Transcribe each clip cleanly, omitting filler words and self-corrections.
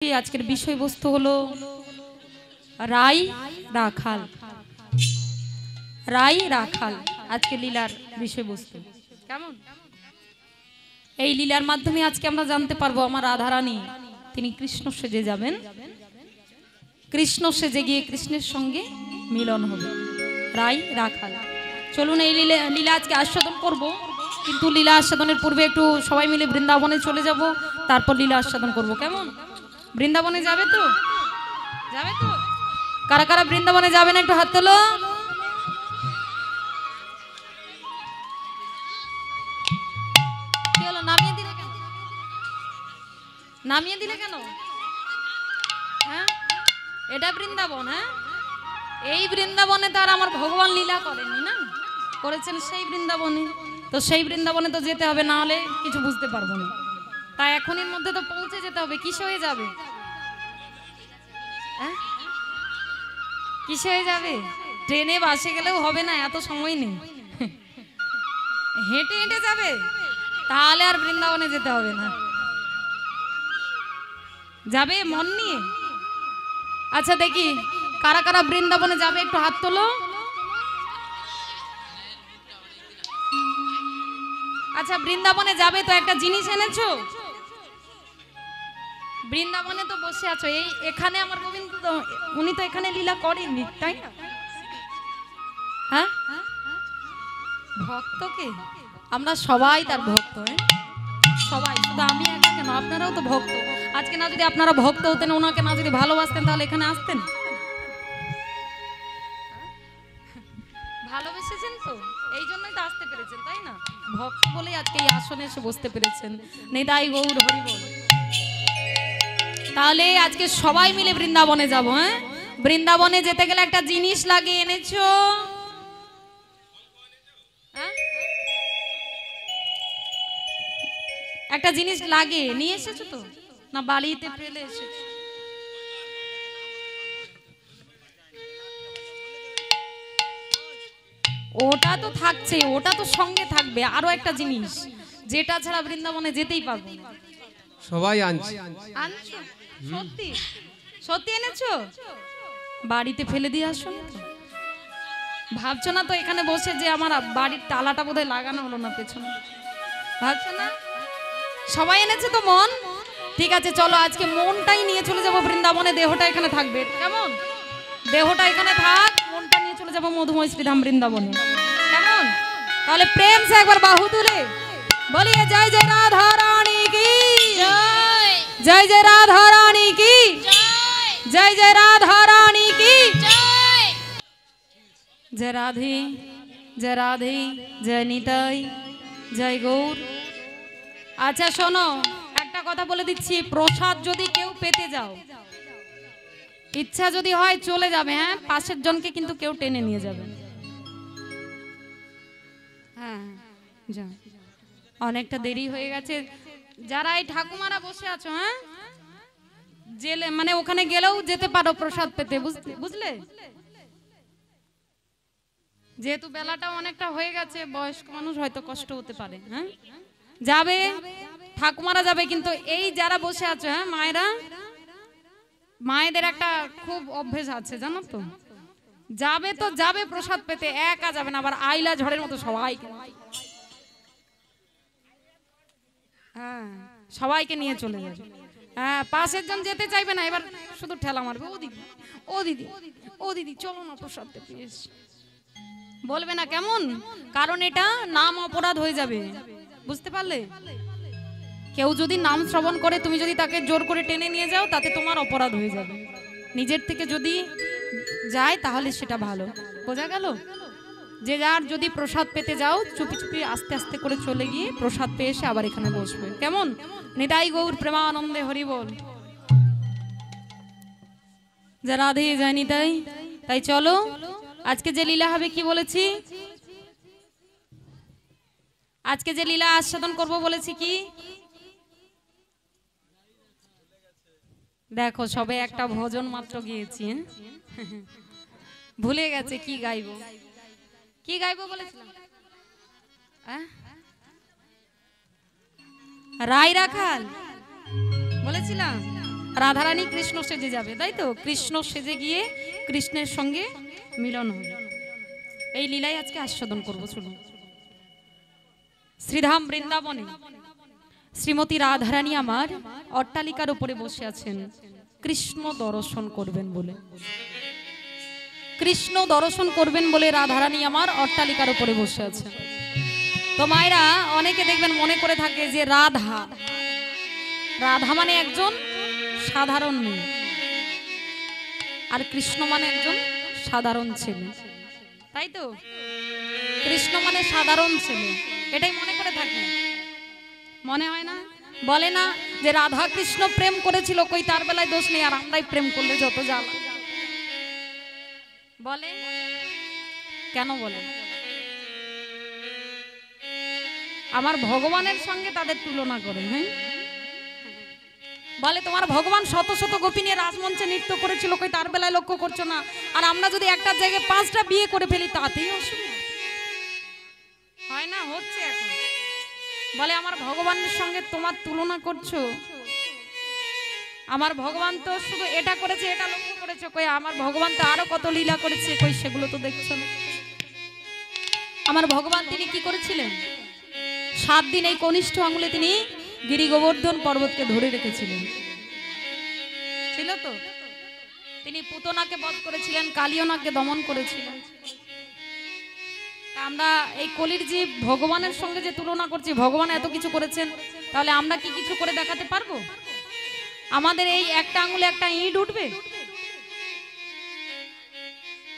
আজকের বিষয়বস্তু হলো রাই রাখাল। রাই রাখাল আজকে লীলার বিষয়বস্তু। কেমন? এই লীলার মাধ্যমে আজকে আমরা জানতে পারবো আমার রাধারানী তিনি কৃষ্ণ সেজে যাবেন, কৃষ্ণ সেজে গিয়ে কৃষ্ণের সঙ্গে মিলন হবে। রাই রাখাল, চলুন এই লীলা আজকে আস্বাদন করব। কিন্তু লীলা আস্বাদনের পূর্বে একটু সবাই মিলে বৃন্দাবনে চলে যাব, তারপর লীলা আস্বাদন করব। কেমন? বৃন্দাবনে যাবে তো? যাবে তো? কারা কারা বৃন্দাবনে যাবেন একটু হাত তোলো। কি হলো, নামিয়ে দিলে কেন? নামিয়ে দিলে কেন? হ্যাঁ, এটা বৃন্দাবন। হ্যাঁ, এই বৃন্দাবনে তো আর আমার ভগবান লীলা করেননি, না করেছেন সেই বৃন্দাবনে। তো সেই বৃন্দাবনে তো যেতে হবে, না হলে কিছু বুঝতে পারবো না। তাই এখনের মধ্যে তো পৌঁছে যেতে হবে। কিসে হয়ে যাবে? কিসে হয়ে যাবে? ট্রেনে বাসে গেলেও হবে না, এত সময় নেই। হেঁটে হেঁটে যাবে, তাহলে আর বৃন্দাবনে যেতে হবে না। যাবে মন নিয়ে? আচ্ছা দেখি কারা কারা বৃন্দাবনে যাবে একটু হাত তোলো। আচ্ছা বৃন্দাবনে যাবে তো একটা জিনিস এনেছো? বৃন্দাবনে তো বসে আছো, এই এখানে আমার গোবিন্দ তো উনি তো এখানে লীলা করেননি, তাই না? হ্যাঁ, ভক্তকে আমরা সবাই তার ভক্ত। সবাই, শুধু আমি একা কেন, আপনারাও তো ভক্ত। আজকে না যদি আপনারা ভক্ত হতেন, ওনাকে না যদি ভালোবাসতেন, তাহলে এখানে আসতেন? ভালোবেসেছেন তো, এই জন্যই তো আসতে পেরেছেন, তাই না? ভক্ত বলেই আজকে এই আসনে এসে বসতে পেরেছেন। নিতাই গৌর হরি বল। তাহলে আজকে সবাই মিলে বৃন্দাবনে যাব। হ্যাঁ, বৃন্দাবনে যেতে গেলে একটা জিনিস লাগে, এনেছো? একটা জিনিস লাগে, নিয়ে এসেছো তো? না বাড়িতে ফেলে এসেছো? ওটা তো থাকছে, ওটা তো সঙ্গে থাকবে। আরো একটা জিনিস যেটা ছাড়া বৃন্দাবনে যেতেই পারবো না। সবাই আনছে। আনছো? সত্যি সত্যি এনেছো? বাড়িতে ফেলে দিয়ে আসো না তো? ভাবছো না তো এখানে বসে যে আমার বাড়ির তালাটা বোধহয় লাগানো হলো না পেছনে? ভাবছো না? সবাই এনেছে তো মন? ঠিক আছে, চলো আজকে মনটাই নিয়ে চলে যাবো বৃন্দাবনে, দেহটা এখানে থাকবে। কেমন? দেহটা এখানে থাক, মনটা নিয়ে চলে যাবো মধুময় শ্রীধাম বৃন্দাবনে। কেমন? তাহলে প্রেম সে একবার বাহু তুলে বলিয়ে জয় জয় রাধা রানী কি জয়, জয় জয় রাধা রানী কি জয়, জয় জয় রাধা রানী কি জয়। জয় রাধে, জয় রাধে, জয় নিতাই, জয় গৌর। আচ্ছা শোনো, একটা কথা বলে দিচ্ছি, প্রসাদ যদি কেউ পেতে যাও, ইচ্ছা যদি হয় চলে যাবে। হ্যাঁ, পাশের জনকে কিন্তু কেউ টেনে নিয়ে যাবে। হ্যাঁ, যাও, অনেকটা দেরি হয়ে গেছে। যারা এই ঠাকুমারা বসে আছো, হ্যাঁ জেলে মানে ওখানে গেলেও যেতে পারো প্রসাদ পেতে, বুঝলে? যেহেতু বেলাটা অনেকটা হয়ে গেছে, বয়স্ক মানুষ হয়তো কষ্ট হতে পারে। হ্যাঁ, যাবে, ঠাকুমারা যাবে, কিন্তু এই যারা বসে আছো, হ্যাঁ মায়েরা, মায়েদের একটা খুব অভ্যেস আছে জানো তো, যাবে তো যাবে প্রসাদ পেতে, একা যাবে না, আবার আইলা ঝড়ের মতো সবাইকে, হ্যাঁ সবাইকে নিয়ে চলে যাবে। হ্যাঁ, পাশের জন যেতে চাইবে না, এবার শুধু ঠেলা মারবে, ও দিদি, ও দিদি, ও দিদি চলো না প্রসাদ পেতে এসে, বলবে না। কেমন? কারণ এটা নাম অপরাধ হয়ে যাবে, বুঝতে পারলে? কেউ যদি নাম শ্রবণ করে, তুমি যদি তাকে জোর করে টেনে নিয়ে যাও, তাতে তোমার অপরাধ হয়ে যাবে। নিজের থেকে যদি যায় তাহলে সেটা ভালো। বোঝা গেল? যে যার যদি প্রসাদ পেতে যাও, চুপি চুপি আস্তে আস্তে করে চলে গিয়ে প্রসাদ পেয়ে এসে আবার এখানে বসবে। কেমন? নিতাই গৌর প্রেমানন্দে হরি বল। যা রাধে যায় নিতাই। তাই চলো আজকে যে লীলা হবে, কি বলেছি? আজকে যে লীলা আস্বাদন করব বলেছি কি? দেখো সবে একটা ভজন মাত্র গিয়েছি, ভুলে গেছে কি গাইবো। কি গাইবো বলেছিলাম? রাই রাখাল বলেছিলাম। রাধারানী কৃষ্ণ সেজে যাবে, তাই তো? কৃষ্ণ সেজে গিয়ে কৃষ্ণের সঙ্গে মিলন হবে। এই লীলাই আজকে আস্বাদন করবো। শুনুন, শ্রীধাম বৃন্দাবনে শ্রীমতী রাধারানী আমার অট্টালিকার উপরে বসে আছেন কৃষ্ণ দর্শন করবেন বলে। কৃষ্ণ দর্শন করবেন বলে রাধারানী আমার অট্টালিকার উপরে বসে আছেন। তো মায়েরা অনেকে দেখবেন মনে করে থাকে যে রাধা, রাধা মানে একজন সাধারণ মেয়ে, আর কৃষ্ণ মানে একজন সাধারণ ছেলে, তাই তো? কৃষ্ণ মানে সাধারণ ছেলে, এটাই মনে করে থাকে। মনে হয় না? বলে না যে রাধা কৃষ্ণ প্রেম করেছিল, কই তার বেলায় দোষ নেই, আর আমরাই প্রেম করলে যত জ্বালা। বলে কেন? বলে আমার ভগবানের সঙ্গে তাদের তুলনা করে। হ্যাঁ, বলে তোমার ভগবান শত শত গোপী নিয়ে রাজমঞ্চে নৃত্য করেছিল, কই তার বেলায় লক্ষ্য করছো না? আর আমরা যদি একটা জায়গায় 5টা বিয়ে করে ফেলি তাতেই অসুবিধা হয় না? হচ্ছে এখন। বলে আমার ভগবানের সঙ্গে তোমার তুলনা করছো, আমার ভগবান তো শুধু এটা করেছে, এটা লক্ষ্য করেছো, কই আমার ভগবান তো আরো কত লীলা করেছে, কই সেগুলো তো দেখছো না? আমার ভগবান তিনি কি করেছিলেন? 7 দিন এই কনিষ্ঠ আঙুলে তিনি গিরি গোবর্ধন পর্বতকে ধরে রেখেছিলেন, ছিল তো? তিনি পুতনাকে বধ করেছিলেন, কালিয়নাকে দমন করেছিলেন। আমরা এই কলির জীব ভগবানের সঙ্গে যে তুলনা করছি, ভগবান এত কিছু করেছেন, তাহলে আমরা কি কিছু করে দেখাতে পারবো? আমাদের এই একটা আঙুলে একটা ইট উঠবে?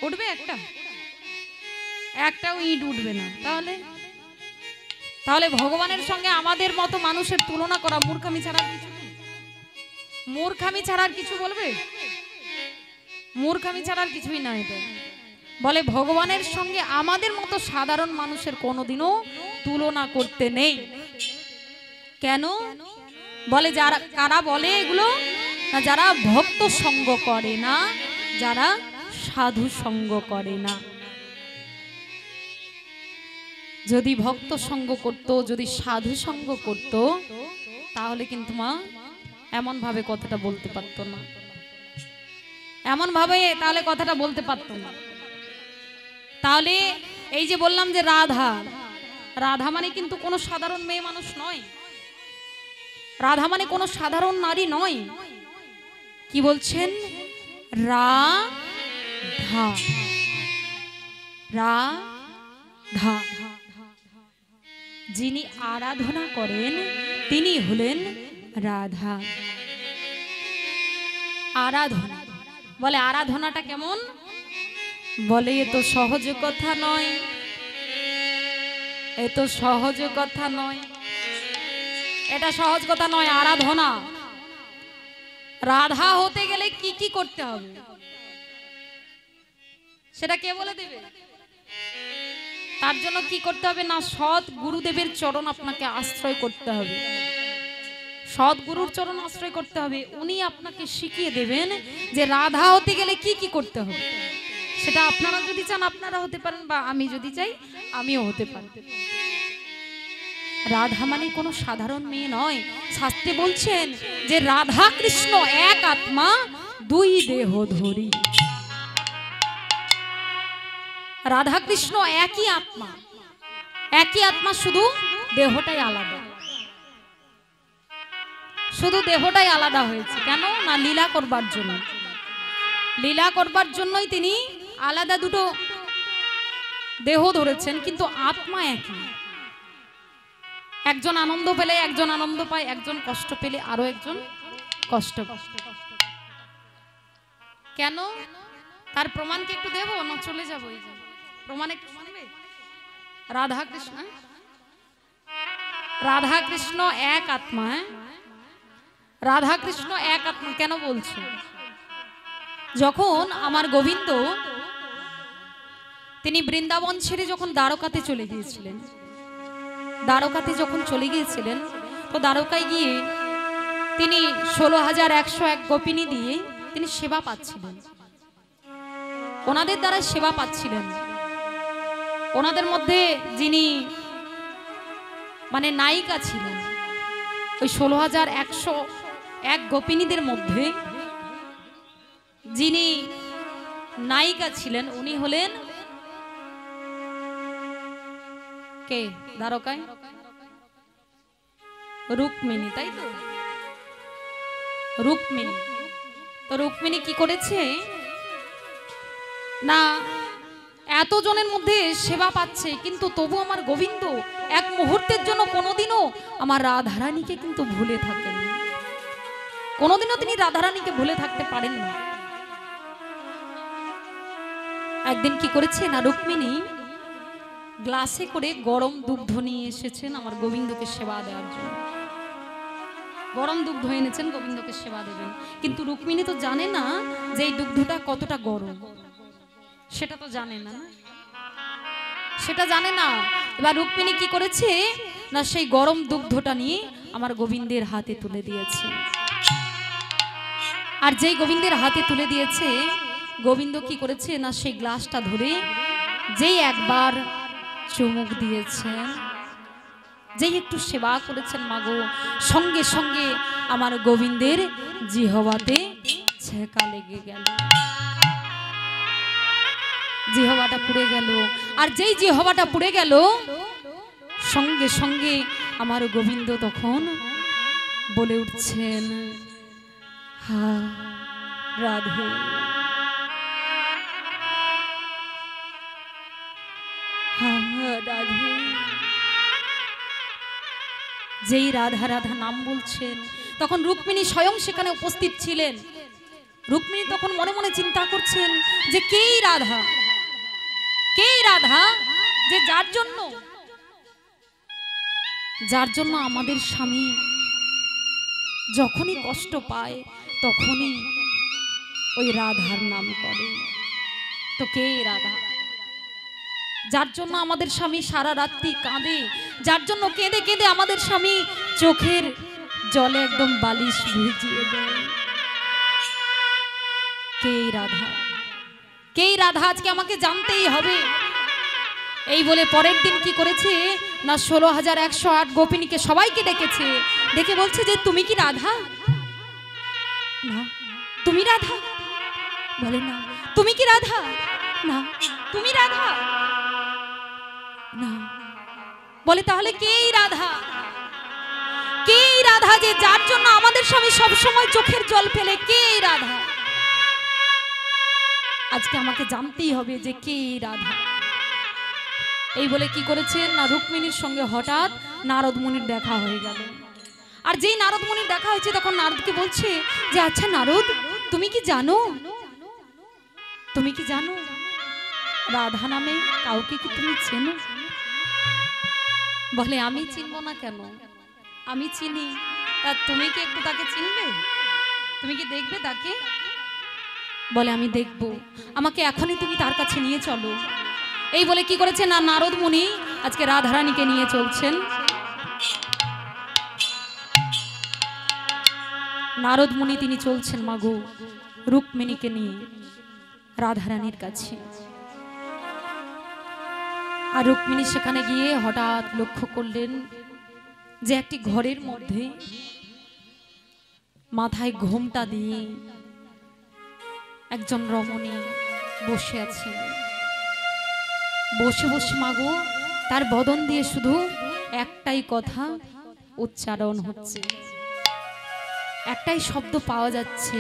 উঠবে? একটাও ইট উঠবে না। তাহলে ভগবানের সঙ্গে আমাদের মতো মানুষের তুলনা করা মূর্খামি ছাড়া কিছু নেই। মূর্খামি ছাড়ার কিছু বলবে? মূর্খামি ছাড়ার কিছুই না এটা। বলে ভগবানের সঙ্গে আমাদের মতো সাধারণ মানুষের কোনোদিনও তুলনা করতে নেই। কেন? বলে যারা, কারা বলে এগুলো? না, যারা ভক্ত সঙ্গ করে না, যারা সাধু সঙ্গ করে না। যদি ভক্ত সঙ্গ করত, যদি সাধু সঙ্গ করত, তাহলে কিন্তু মা এমন ভাবে কথাটা বলতে পারত না, এমন ভাবে তাহলে কথাটা বলতে পারত না। তাহলে এই যে বললাম যে রাধা, রাধা মানে কিন্তু কোনো সাধারণ মেয়ে মানুষ নয়, রাধা মানে কোনো সাধারণ নারী নয়। কি বলছেন? রাধা, রাধা, যিনি আরাধনা করেন তিনি হলেন রাধা। আরাধনা, বলে আরাধনাটা কেমন? বলে এ তো সহজ কথা নয়, এ তো সহজ কথা নয়, এটা সহজ কথা নয়। আরাধনা, রাধা হতে গেলে কি কি করতে হবে সেটা কে বলে দেবে? তার জন্য কি করতে হবে? না, সৎ গুরুদেবের চরণ আপনাকে আশ্রয় করতে হবে, সৎ গুরুর চরণ আশ্রয় করতে হবে। উনি আপনাকে শিখিয়ে দেবেন যে রাধা হতে গেলে কি কি করতে হবে। সেটা আপনারা যদি চান আপনারা হতে পারেন, বা আমি যদি চাই আমিও হতে পারি। রাধা মানে কোনো সাধারণ মেয়ে নয়। শাস্ত্রে বলছেন যে রাধা কৃষ্ণ এক আত্মা, 2 দেহ ধরি। রাধা কৃষ্ণ একই আত্মা, একই আত্মা, শুধু দেহটাই আলাদা, শুধু দেহটাই আলাদা হয়েছে। কেন? না, লীলা করবার জন্য, লীলা করবার জন্যই তিনি আলাদা দুটো দেহ ধরেছেন, কিন্তু আত্মা একই। একজন আনন্দ পেলে একজন আনন্দ পায়, একজন কষ্ট পেলে আরো একজন কষ্ট পায়। কেন? তার প্রমাণ কি একটু দেবো না চলে যাবো? প্রমাণ একটু শুনবে? রাধা কৃষ্ণ, রাধা কৃষ্ণ এক আত্মা। রাধা কৃষ্ণ এক আত্মা কেন বলছো? যখন আমার গোবিন্দ তিনি বৃন্দাবন ছেড়ে যখন দ্বারকাতে চলে গিয়েছিলেন, দ্বারকাতে যখন চলে গিয়েছিলেন, তো দ্বারকায় গিয়ে তিনি 16,101 গোপিনী দিয়ে তিনি সেবা পাচ্ছিলেন, ওনাদের দ্বারা সেবা পাচ্ছিলেন। ওনাদের মধ্যে যিনি মানে নায়িকা ছিলেন, ওই 16,100 এক গোপিনীদের মধ্যে যিনি নায়িকা ছিলেন উনি হলেন কে? দ্বারকায় রুক্মিণী, তাই তো? রুক্মিণী। তো রুক্মিণী কি করেছে না, এত জনের মধ্যে সেবা পাচ্ছে, কিন্তু তবু আমার গোবিন্দ এক মুহূর্তের জন্য কোনোদিনও আমার রাধারানীকে কিন্তু ভুলে থাকেন, কোনোদিনও তিনি রাধারানীকে ভুলে থাকতে পারেন না। একদিন কি করেছে না, রুক্মিণী গ্লাসে করে গরম দুগ্ধ নিয়ে এসেছেন আমার গোবিন্দকে সেবা দেওয়ার জন্য। গরম দুগ্ধ এনেছেন গোবিন্দকে সেবা দেবেন, কিন্তু রুক্মিণী তো জানে না যে এই দুগ্ধটা কতটা গরম, সেটা তো জানে না, সেটা জানে না। এবার রুক্মিণী কি করেছে না, সেই গরম দুগ্ধটা নিয়ে আমার গোবিন্দের হাতে তুলে দিয়েছে। আর যেই গোবিন্দের হাতে তুলে দিয়েছে, গোবিন্দ কি করেছে না, সেই গ্লাসটা ধরে যেই একবার চুমুক দিয়েছেন, যেই একটু সেবা করেছেন মাগো, সঙ্গে সঙ্গে আমার গোবিন্দের জিহ্বাতে ছেকা লেগে গেল, জিহ্বাটা পুড়ে গেল। আর যেই জিহ্বাটা পুড়ে গেল, সঙ্গে সঙ্গে আমার গোবিন্দ তখন বলে উঠছেন, হা রাধে, হা রাধে। যেই রাধা রাধা নাম বলছেন, তখন রুক্মিণী স্বয়ং সেখানে উপস্থিত ছিলেন। রুক্মিণী তখন মনে মনে চিন্তা করছেন যে কেই রাধা, কেই রাধা, যে যার জন্য আমাদের স্বামী যখনই কষ্ট পায় তখনই ওই রাধার নাম করে। তো কে রাধা? যার জন্য আমাদের স্বামী সারা রাত্রি কাঁদে, যার জন্য কেঁদে কেঁদে আমাদের স্বামী চোখের জলে একদম বালিশ ভিজিয়ে দেয়। কে রাধা? কে রাধা আজকে আমাকে জানতেই হবে। এই বলে পরের দিন কি করেছে না, 16,108 গোপিনীকে সবাইকে ডেকেছে, ডেকে বলছে যে তুমি কি রাধা? না। তুমি রাধা? বলে না। তুমি কি রাধা? না। তুমি রাধা? না। বলে তাহলে কেই রাধা? কেই রাধা যে যার জন্য আমাদের স্বামী সব সময় চোখের জল ফেলে? কেই রাধা? আজকে আমাকে জানতেই হবে যে কে রাধা। এই বলে কি করেছেন না, রুক্মিণীর সঙ্গে হঠাৎ নারদ মুনির দেখা হয়ে গেল। আর যেই নারদ মুনির দেখা হয়েছে, তখন নারদকে বলছে যে আচ্ছা নারদ, তুমি কি জানো, তুমি কি জানো রাধা নামে কাউকে কি তুমি চেনো? বলে আমি চিনবো না কেন, আমি চিনি। তা তুমি কি একটু তাকে চিনবে? তুমি কি দেখবে তাকে? বলে আমি দেখবো, আমাকে এখনই তুমি তার কাছে নিয়ে চলো। এই বলে কি করেছে না, নারদ মুনি আজকে রাধারানীকে নিয়ে চলছেন। নারদ মুনি তিনি চলছেন মাগো রুক্মিণীকে নিয়ে রাধারানীর কাছে। আর রুক্মিণী সেখানে গিয়ে হঠাৎ লক্ষ্য করলেন যে একটি ঘরের মধ্যে মাথায় ঘোমটা দিয়ে একজন রমণী বসে আছে। বসে বসে মাগো তার বদন দিয়ে শুধু একটাই কথা উচ্চারণ হচ্ছে, একটাই শব্দ পাওয়া যাচ্ছে।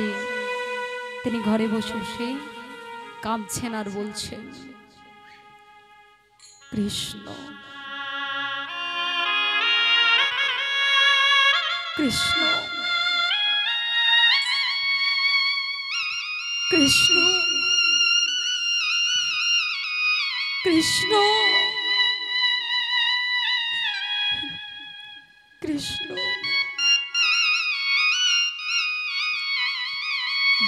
তিনি ঘরে বসে বসে কাঁদছেন আর বলছেন, কৃষ্ণ কৃষ্ণ কৃষ্ণ কৃষ্ণ কৃষ্ণ।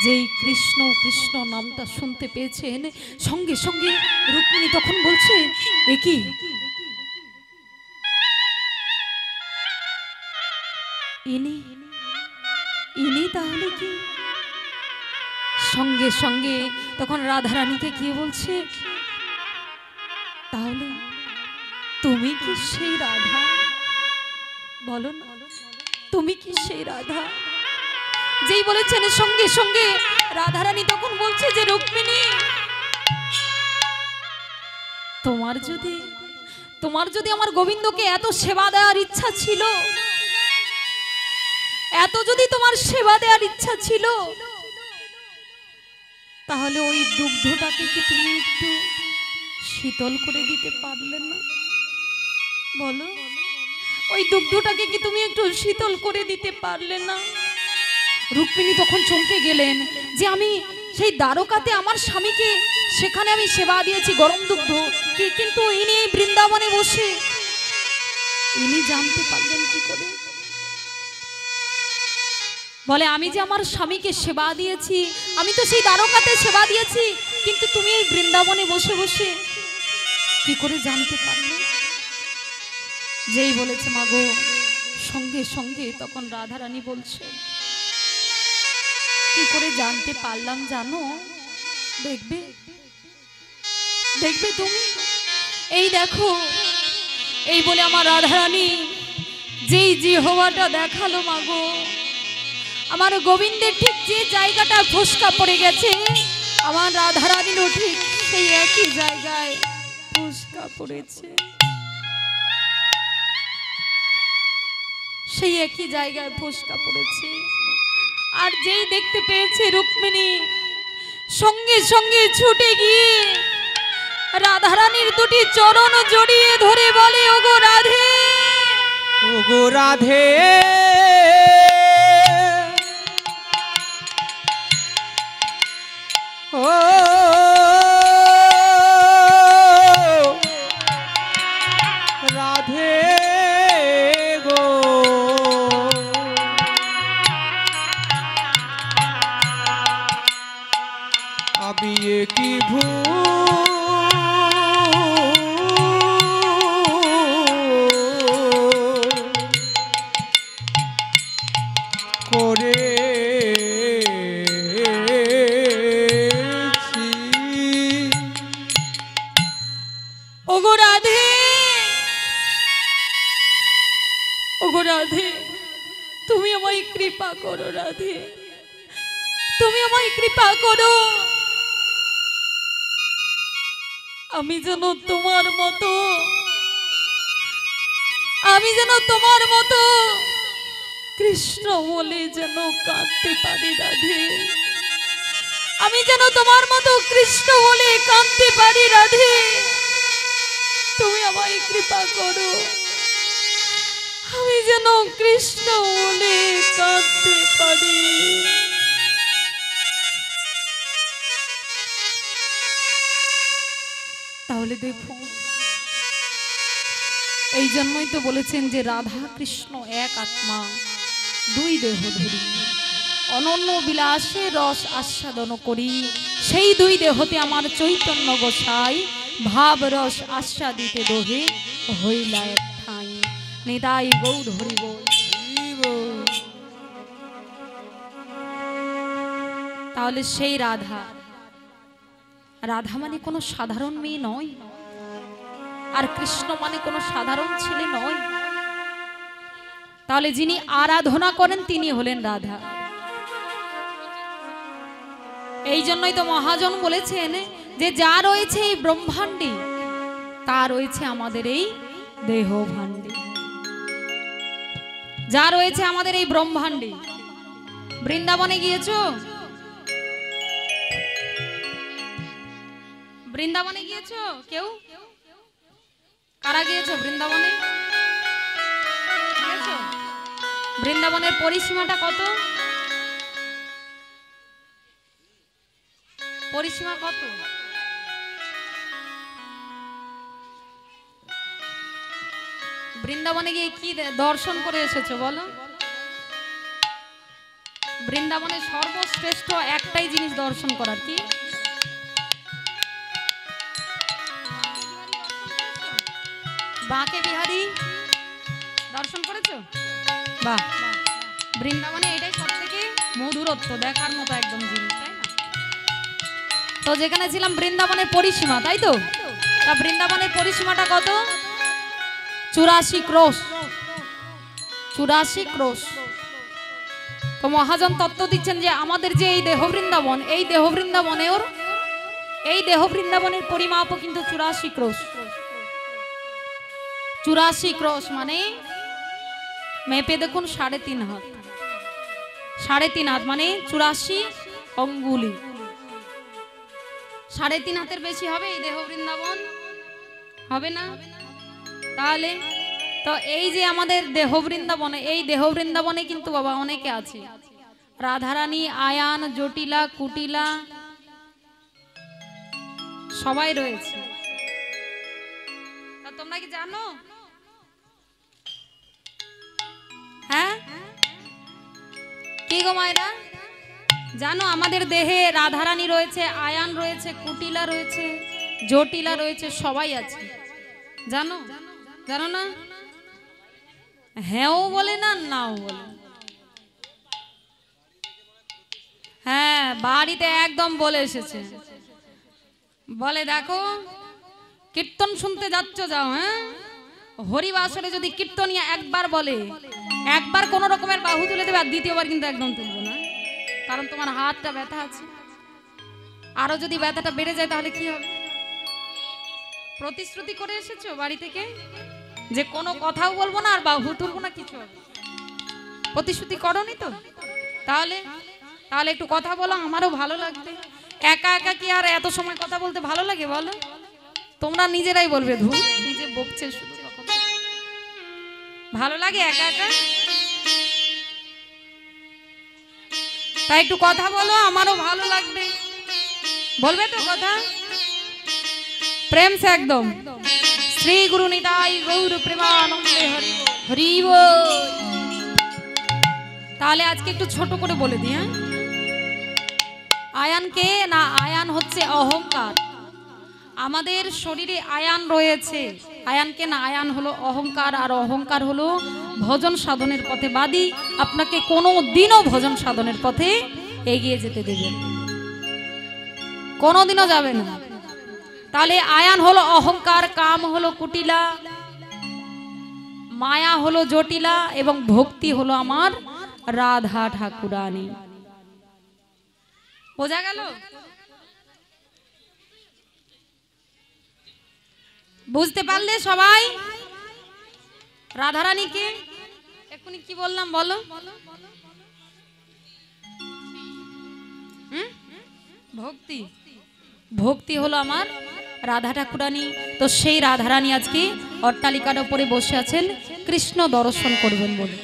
যেই কৃষ্ণ কৃষ্ণ নামটা শুনতে পেয়েছেন, সঙ্গে সঙ্গে রুক্মিণী তখন বলছে, এ কি, ইনি ইনি তাহলে কি? সঙ্গে সঙ্গে তখন রাধারানীকে গিয়ে বলছে, তাহলে তুমি কি সেই রাধা? বলো না, তুমি কি সেই রাধা? যেই বলেছেন সঙ্গে সঙ্গে রাধারানী তখন বলছে যে রুক্মিণী, তোমার যদি আমার গোবিন্দকে এত সেবা দেওয়ার ইচ্ছা ছিল, এত যদি তোমার সেবা দেওয়ার ইচ্ছা ছিল, তাহলে ওই দুগ্ধটাকে কি তুমি একটু শীতল করে দিতে পারলে না? বলো, ওই দুগ্ধটাকে কি তুমি একটু শীতল করে দিতে পারলে না? রুক্মিণী তখন চমকে গেলেন যে আমি সেই দ্বারকাতে আমার স্বামীকে সেখানে আমি সেবা দিয়েছি গরম দুগ্ধ, কিন্তু ইনি এই বৃন্দাবনে বসে ইনি জানতে পারলেন কি করে? বলে, আমি যে আমার স্বামীকে সেবা দিয়েছি, আমি তো সেই দ্বারকাতে সেবা দিয়েছি, কিন্তু তুমি এই বৃন্দাবনে বসে বসে কি করে জানতে পারলে? যেই বলেছে মা গো, সঙ্গে সঙ্গে তখন রাধারানী বলছে, কি করে জানতে পারলাম জানো? দেখবে দেখবে তুমি, এই দেখো। এই বলে আমার রাধারানী যেই জিহ্বাটা দেখালো মা গো, আমার গোবিন্দের ঠিক যে জায়গাটা ফোসকা পড়ে গেছে, আমার রাধারানীরও ঠিক সেই একই জায়গায় ফোসকা পড়েছে, সেই একই জায়গায় ফোসকা পড়েছে। আর যেই দেখতে পেয়েছে রুক্মিণী, সঙ্গে সঙ্গে ছুটে গিয়ে রাধারানীর দুটি চরণ জড়িয়ে ধরে বলে, ওগো রাধে, ওগো রাধে, ও রাধে গো, আমি কি করে ওগো রাধে, ওগো রাধে, তুমি আমায় কৃপা করো রাধে, তুমি আমায় কৃপা করো, আমি যেন তোমার মতো, আমি যেন তোমার মতো কৃষ্ণ বলে যেন কাঁদতে পারি রাধে, আমি যেন তোমার মতো কৃষ্ণ বলে কাঁদতে পারি রাধে, তুমি আমায় কৃপা করো, আমি যেন কৃষ্ণ বলে কাঁদতে পারি। তাহলে দেখো, এই জন্যই তো বলেছেন যে রাধা কৃষ্ণ এক আত্মা, দুই দেহ ধরি, অনন্য বিলাসে রস আস্বাদন করি, সেই দুই দেহতে আমার চৈতন্য গোসাই ভাব রস আস্বাদিতে দোহে হইলা এক ঠাঁই, নিতাই গৌর হরি বল। তাহলে সেই রাধা, রাধা মানে কোনো সাধারণ মেয়ে নয়, আর কৃষ্ণ মানে কোনো সাধারণ ছেলে নয়। তাহলে যিনি আরাধনা করেন তিনি হলেন রাধা। এই জন্যই তো মহাজন বলেছেন যে যা রয়েছে এই ব্রহ্মাণ্ডে, তা রয়েছে আমাদের এই দেহ ভাণ্ডে, যা রয়েছে আমাদের এই ব্রহ্মাণ্ডে। বৃন্দাবনে গিয়েছো? বৃন্দাবনে গিয়েছো কেউ? কারা গিয়েছো বৃন্দাবনে? গিয়েছো? বৃন্দাবনের পরিসীমাটা কত? পরিসীমা কত? বৃন্দাবনে গিয়ে কি দর্শন করে এসেছো বলো? বৃন্দাবনে সর্বশ্রেষ্ঠ একটাই জিনিস দর্শন করার, কি? বাঁকে বিহারী দর্শন করেছো? বাহ, বৃন্দাবনে এটাই সব থেকে মধুরত্ব দেখার মতো একদম জিনিস, তাই না? তো যেখানে ছিলাম বৃন্দাবনের পরিসীমা, তাই তো? তা বৃন্দাবনের পরিসীমাটা কত? 84 ক্রোশ। 84 ক্রোশ। তো মহাজন তত্ত্ব দিচ্ছেন যে আমাদের যে এই দেহ বৃন্দাবন, এই দেহ বৃন্দাবনের পরিমাপও কিন্তু 84 ক্রোশ। 84 ক্রোশ মানে মেপে দেখুন 3.5 হাত, 3.5 হাত মানে 84 অঙ্গুলি। 3.5 হাতের বেশি হবে এই দেহ বৃন্দাবন? হবে না। তাহলে তো এই যে আমাদের দেহ বৃন্দাবনে, এই দেহ বৃন্দাবনে কিন্তু বাবা অনেকে আছে, রাধারানী, আয়ান, জটিলা, কুটিলা সবাই রয়েছে। তা তোমরা কি জানো? হ্যাঁ কি গো মায়েরা, জানো আমাদের দেহে রাধারানী রয়েছে, আয়ান রয়েছে, কুটিলা রয়েছে, জটিলা রয়েছে, সবাই আছে। জানো? জানো না? হ্যাঁও বলে না, নাও বলে। হ্যাঁ বাড়িতে একদম বলে এসেছে, বলে দেখো কীর্তন শুনতে যাচ্ছ, যাও। হ্যাঁ হরিবাসরে যদি কীর্তনিয়া একবার বলে, একবার কোন রকমের বাহু তুলে দেবে, আর দ্বিতীয়বার কিন্তু একদম তুলবো না, কারণ তোমার হাতটা ব্যথা আছে। আরো যদি ব্যথাটা বেড়ে যায় তাহলে কি হবে? প্রতিশ্রুতি করে এসেছো বাড়ি থেকে যে কোনো কথাও বলবো না, আর বাহু তুলবো না, কিছু হবে। প্রতিশ্রুতি করোনি তো? তাহলে তাহলে একটু কথা বলো, আমারও ভালো লাগবে। একা একা কি আর এত সময় কথা বলতে ভালো লাগে বলো? তোমরা নিজেরাই বলবে, ধু নিজে বকছে শুধু, ভালো লাগে একা একা? তাই একটু কথা বলো, আমারও ভালো লাগবে। বলবে তো কথা? প্রেম সে একদম। শ্রী গুরু নিতাই গৌর প্রেমানন্দে হরি হরি বল। তাহলে আজকে একটু ছোট করে বলে দিই। হ্যাঁ আয়ান কে না? আয়ান হচ্ছে অহংকার। আমাদের শরীরে আয়ান রয়েছে। আয়ান কে না? আয়ান হলো অহংকার, আর অহংকার হলো ভজন সাধনের পথে বাদী। আপনাকে কোনো দিনও ভজন সাধনের পথে এগিয়ে যেতে দেবে কোনোদিনও যাবে না। তাহলে আয়ান হলো অহংকার, কাম হলো কুটিলা, মায়া হলো জটিলা, এবং ভক্তি হলো আমার রাধা ঠাকুরানী। বোঝা গেল? বুঝতে পারলে সবাই? রাধারানীকে এক্ষুনি কি বললাম বলো? ভক্তি। ভক্তি হলো আমার রাধা ঠাকুরানী। তো সেই রাধারানী আজকে অট্টালিকার উপরে বসে আছেন, কৃষ্ণ দর্শন করবেন বলে।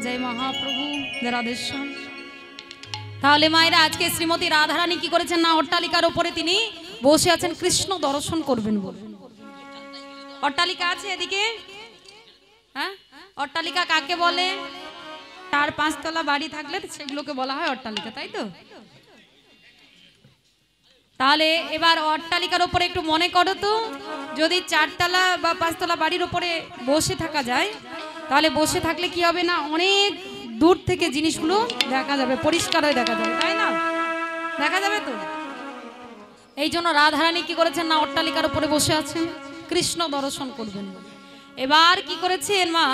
জয় মহাপ্রভু, জয় রাধেশ্যাম। তাহলে মায়েরা আজকে শ্রীমতী রাধারানী কি করেছেন না? অট্টালিকার উপরে তিনি বসে আছেন, কৃষ্ণ দর্শন করবেন বলে। অট্টালিকা আছে এদিকে? হ্যাঁ অট্টালিকা কাকে বলে? 4-5 তলা বাড়ি থাকলে সেগুলোকে বলা হয় অট্টালিকা, তাই তো? তাহলে এবার অট্টালিকার উপরে একটু মনে করো তো, যদি 4 তলা বা 5 তলা বাড়ির উপরে বসে থাকা যায়, তাহলে বসে থাকলে কি হবে না? অনেক দূর থেকে জিনিসগুলো দেখা যাবে, পরিষ্কার হয়ে দেখা যাবে, তাই না? দেখা যাবে তো। এই জন্য রাধারানী কি করেছেন না? অট্টালিকার উপরে বসে আছেন, কৃষ্ণ দর্শন করবেন। এবার কি করেছেন মা?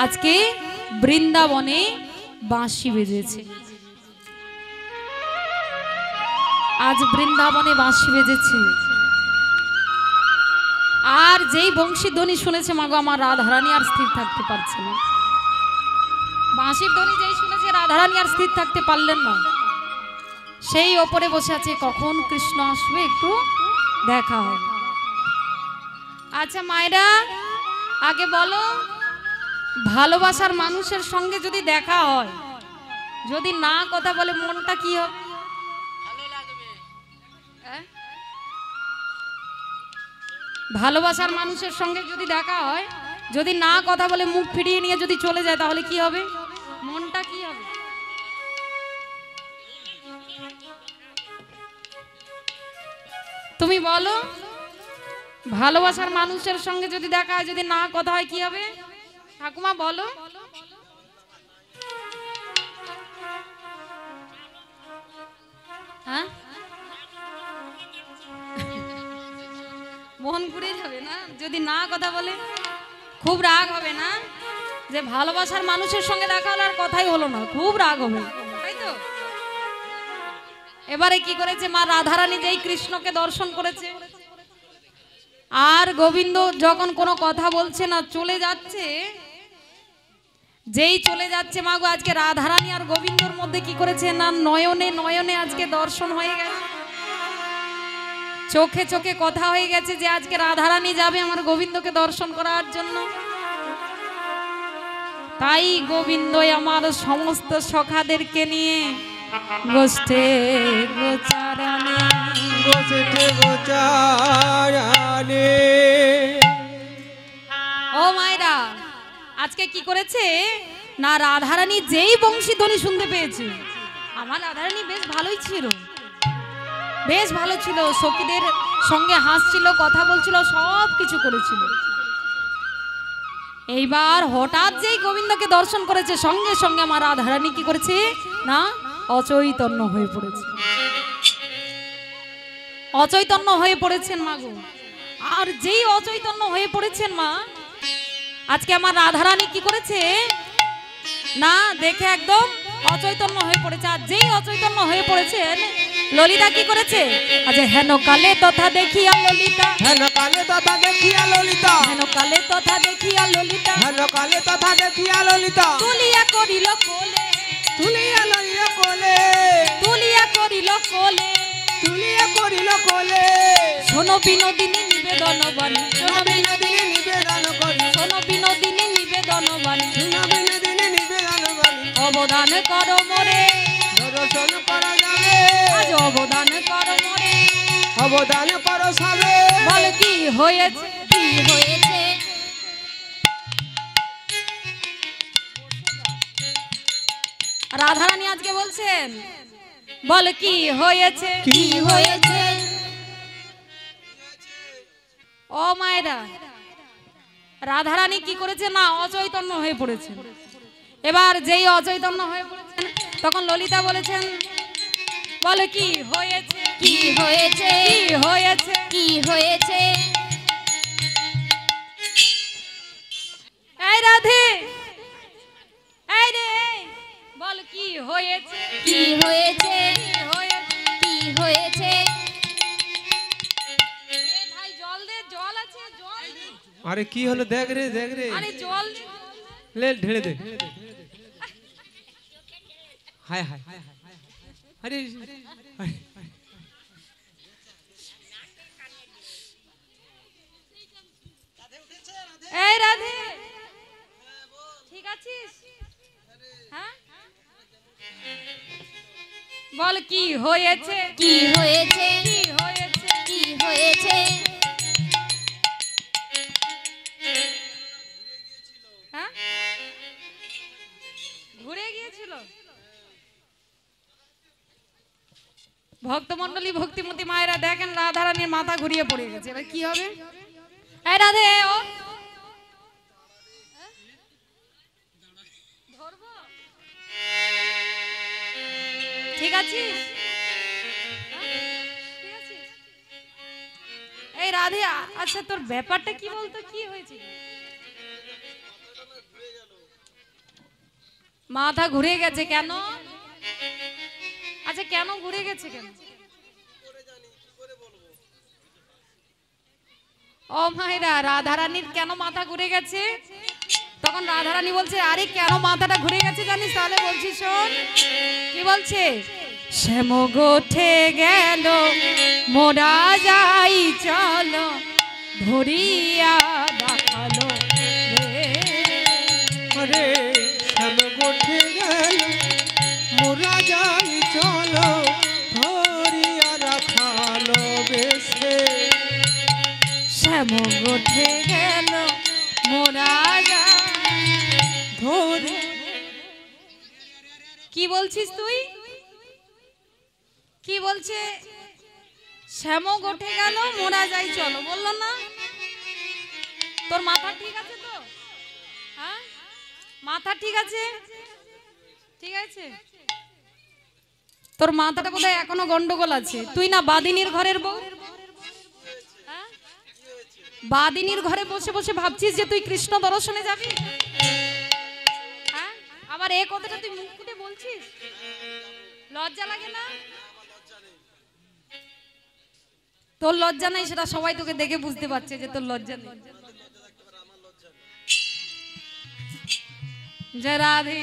আজকে বৃন্দাবনে বাঁশি বেজেছে। আজ বৃন্দাবনে বাঁশি বেজেছে। আর যেই বংশী ধ্বনি শুনেছে মাগো আমার রাধারানী আর স্থির থাকতে পারছে না। বাঁশির ধ্বনি যেই শুনেছে রাধারানী আর স্থির থাকতে পারলেন না। সেই ওপরে বসে আছে, কখন কৃষ্ণ আসবে একটু দেখা হবে। আচ্ছা মায়েরা আগে বলো, ভালোবাসার মানুষের সঙ্গে যদি দেখা হয়, যদি না কথা বলে মনটা কি হবে? ভালোবাসার মানুষের সঙ্গে যদি দেখা হয়, যদি না কথা বলে মুখ ফিরিয়ে নিয়ে যদি চলে যায়, তাহলে কি হবে? মনটা কি হবে? তুমি বলো, ভালোবাসার মানুষের সঙ্গে যদি দেখা হয়, যদি না কথা হয়, কি হবে? ঠাকুমা বলো। হ্যাঁ মন ঘুরে যাবে না? যদি না কথা বলে খুব রাগ হবে না? যে ভালোবাসার মানুষের সঙ্গে দেখা হলো আর কথাই হলো না, খুব রাগ হবে, তাই তো? এবারে কি করেছে মা রাধারানী, যেই কৃষ্ণকে দর্শন করেছে আর গোবিন্দ যখন কোনো কথা বলছে না, চলে যাচ্ছে, যেই চলে যাচ্ছে মাগো, আজকে রাধারানী আর গোবিন্দর মধ্যে কি করেছে না, নয়নে নয়নে আজকে দর্শন হয়ে গেছে, চোখে চোখে কথা হয়ে গেছে যে আজকে রাধারানী যাবে আমার গোবিন্দকে দর্শন করার জন্য। তাই গোবিন্দ আমার সমস্ত সখাদেরকে নিয়ে গোষ্ঠে গোচারণে ও মায়েরা আজকে কি করেছে না, রাধারানী যেই বংশীধ্বনি শুনতে পেয়েছে, আমার রাধারানী বেশ ভালোই ছিল, বেশ ভালো ছিল, সখীদের সঙ্গে হাসছিল, কথা বলছিল, সব কিছু করেছিল। এইবার হঠাৎ যেই গোবিন্দকে দর্শন করেছে, সঙ্গে সঙ্গে আমার রাধারানী কি করেছে না, অচৈতন্য হয়ে পড়েছে, অচৈতন্য হয়ে পড়েছেন মা গো। আর যেই অচৈতন্য হয়ে পড়েছেন মা, আজকে আমার রাধারানী কি করেছে না, দেখে একদম অচৈতন্য হয়ে পড়েছে। আর যেই অচৈতন্য হয়ে পড়েছেন, ললিতা কি করেছে, আজ হেন কালে তথা দেখিয়া ললিতা, হেন কালে তথা দেখিয়া ললিতা, হেন কালে তথা দেখিয়া ললিতা, হেন কালে তথা দেখিয়া ললিতা, তুলিয়া করিল কোলে, তুলিয়া লইল কোলে, তুলিয়া করিল কোলে, তুলিয়া করিল কোলে, শোনো বিনোদিনী নিবেদন বাণী, শোনো বিনোদিনী নিবেদন করি, শোনো বিনোদিনী নিবেদন বাণী, শোনো বিনোদিনী নিবেদন করি, অবদান করো মোরে, দর্শন করা যাবে, আজ অবদান করো মোরে, অবদান করো সবে, বল কি হয়েছে, কি হয়েছে। রাধারানী আজকে বলছেন, বল কি হয়েছে, কি হয়েছে। ও মায়েরা, রাধারানী কি করেছে না, অচৈতন্য হয়ে পড়েছে। এবার যেই অচৈতন্য হয়ে পড়েছেন, তখন ললিতা বলেছেন, বল কি হয়েছে, কি হয়েছে, কি হয়েছে, কি হয়েছে, এই রাধে, এই রে, বল কি হয়েছে, কি হয়েছে, কি হয়েছে। কি হয়েছে, এ ভাই জল দে, জল আছে, জল দে। আরে কি হলো, দেখ রে দেখ রে, আরে জল দে। লে ঢেলে দে, হায় হায়, আরে এই রাধে, ঠিক আছিস? হ্যাঁ, বল কি হয়েছে, কি হয়েছে, কি হয়েছে। কি হয়েছে, হ্যাঁ, ঘুরে গিয়েছিল। ভক্তমণ্ডলী ভক্তিমতী মায়েরা দেখেন রাধারানীর মাথা ঘুরিয়ে পড়ে গেছে, এবার কি হবে? এই রাধে, ও ধরবো? ঠিক আছিস? হ্যাঁ? ঠিক আছিস? এই রাধে, আচ্ছা তোর ব্যাপারটা কি বলতো, কি হয়েছে? মাথা ঘুরে গেছে কেন? আচ্ছা কেন ঘুরে গেছে কেন? ও মায়েরা, রাধারানীর কেন মাথা ঘুরে গেছে? তখন রাধারানী বলছে, আরে কেন মাথাটা ঘুরে গেছে জানিস? তাহলে বলছি শোন, কি বলছে, শ্যাম গোঠে গেল মোরা যাই চলো, ধরিয়া দেখালো রে। আরে শ্যাম গোঠে গেল মোরা যাই চলো, ধরিয়া রাখালো বেশে, শ্যাম গোঠে গেল মোরা যাই। ধরে কি বলছিস তুই? কি বলছে? শ্যাম গোঠে গেল মোরা যাই চলো, বললো না? তোর মাথা ঠিক আছে তো? হ্যাঁ, মাথা ঠিক আছে? ঠিক আছে, তোর মাথাটা বোধহয় এখনো গন্ডগোল আছে। তুই না বাদিনীর ঘরের বউ? হ্যাঁ? বাদিনীর ঘরে বসে বসে ভাবছিস যে তুই কৃষ্ণ দর্শনে যাবি? আবার এই কথাটা তুই মুখ ফুটে বলছিস, লজ্জা লাগে না? তোর লজ্জা নাই সেটা সবাই তোকে দেখে বুঝতে পারছে যে তোর লজ্জা নেই। জয় রাধে।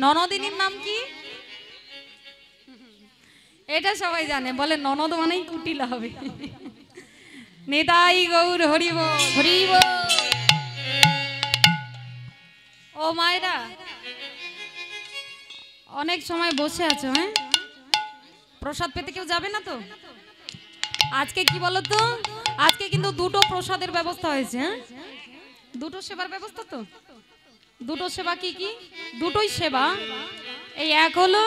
ননদিনীর নাম কি? এটা সবাই জানে, বলে ননদ মানেই কুটিলা হবে। নিতাই গৌর হরিব হরিব। ও মায়েরা, অনেক সময় বসে আছো, হ্যাঁ? প্রসাদ পেতে কেউ যাবে না তো? আজকে কি বলো তো, আজকে কিন্তু দুটো প্রসাদের ব্যবস্থা হয়েছে, হ্যাঁ? দুটো সেবার ব্যবস্থা তো। দুটো সেবা কি কি? দুটোই সেবা। এই এক হলো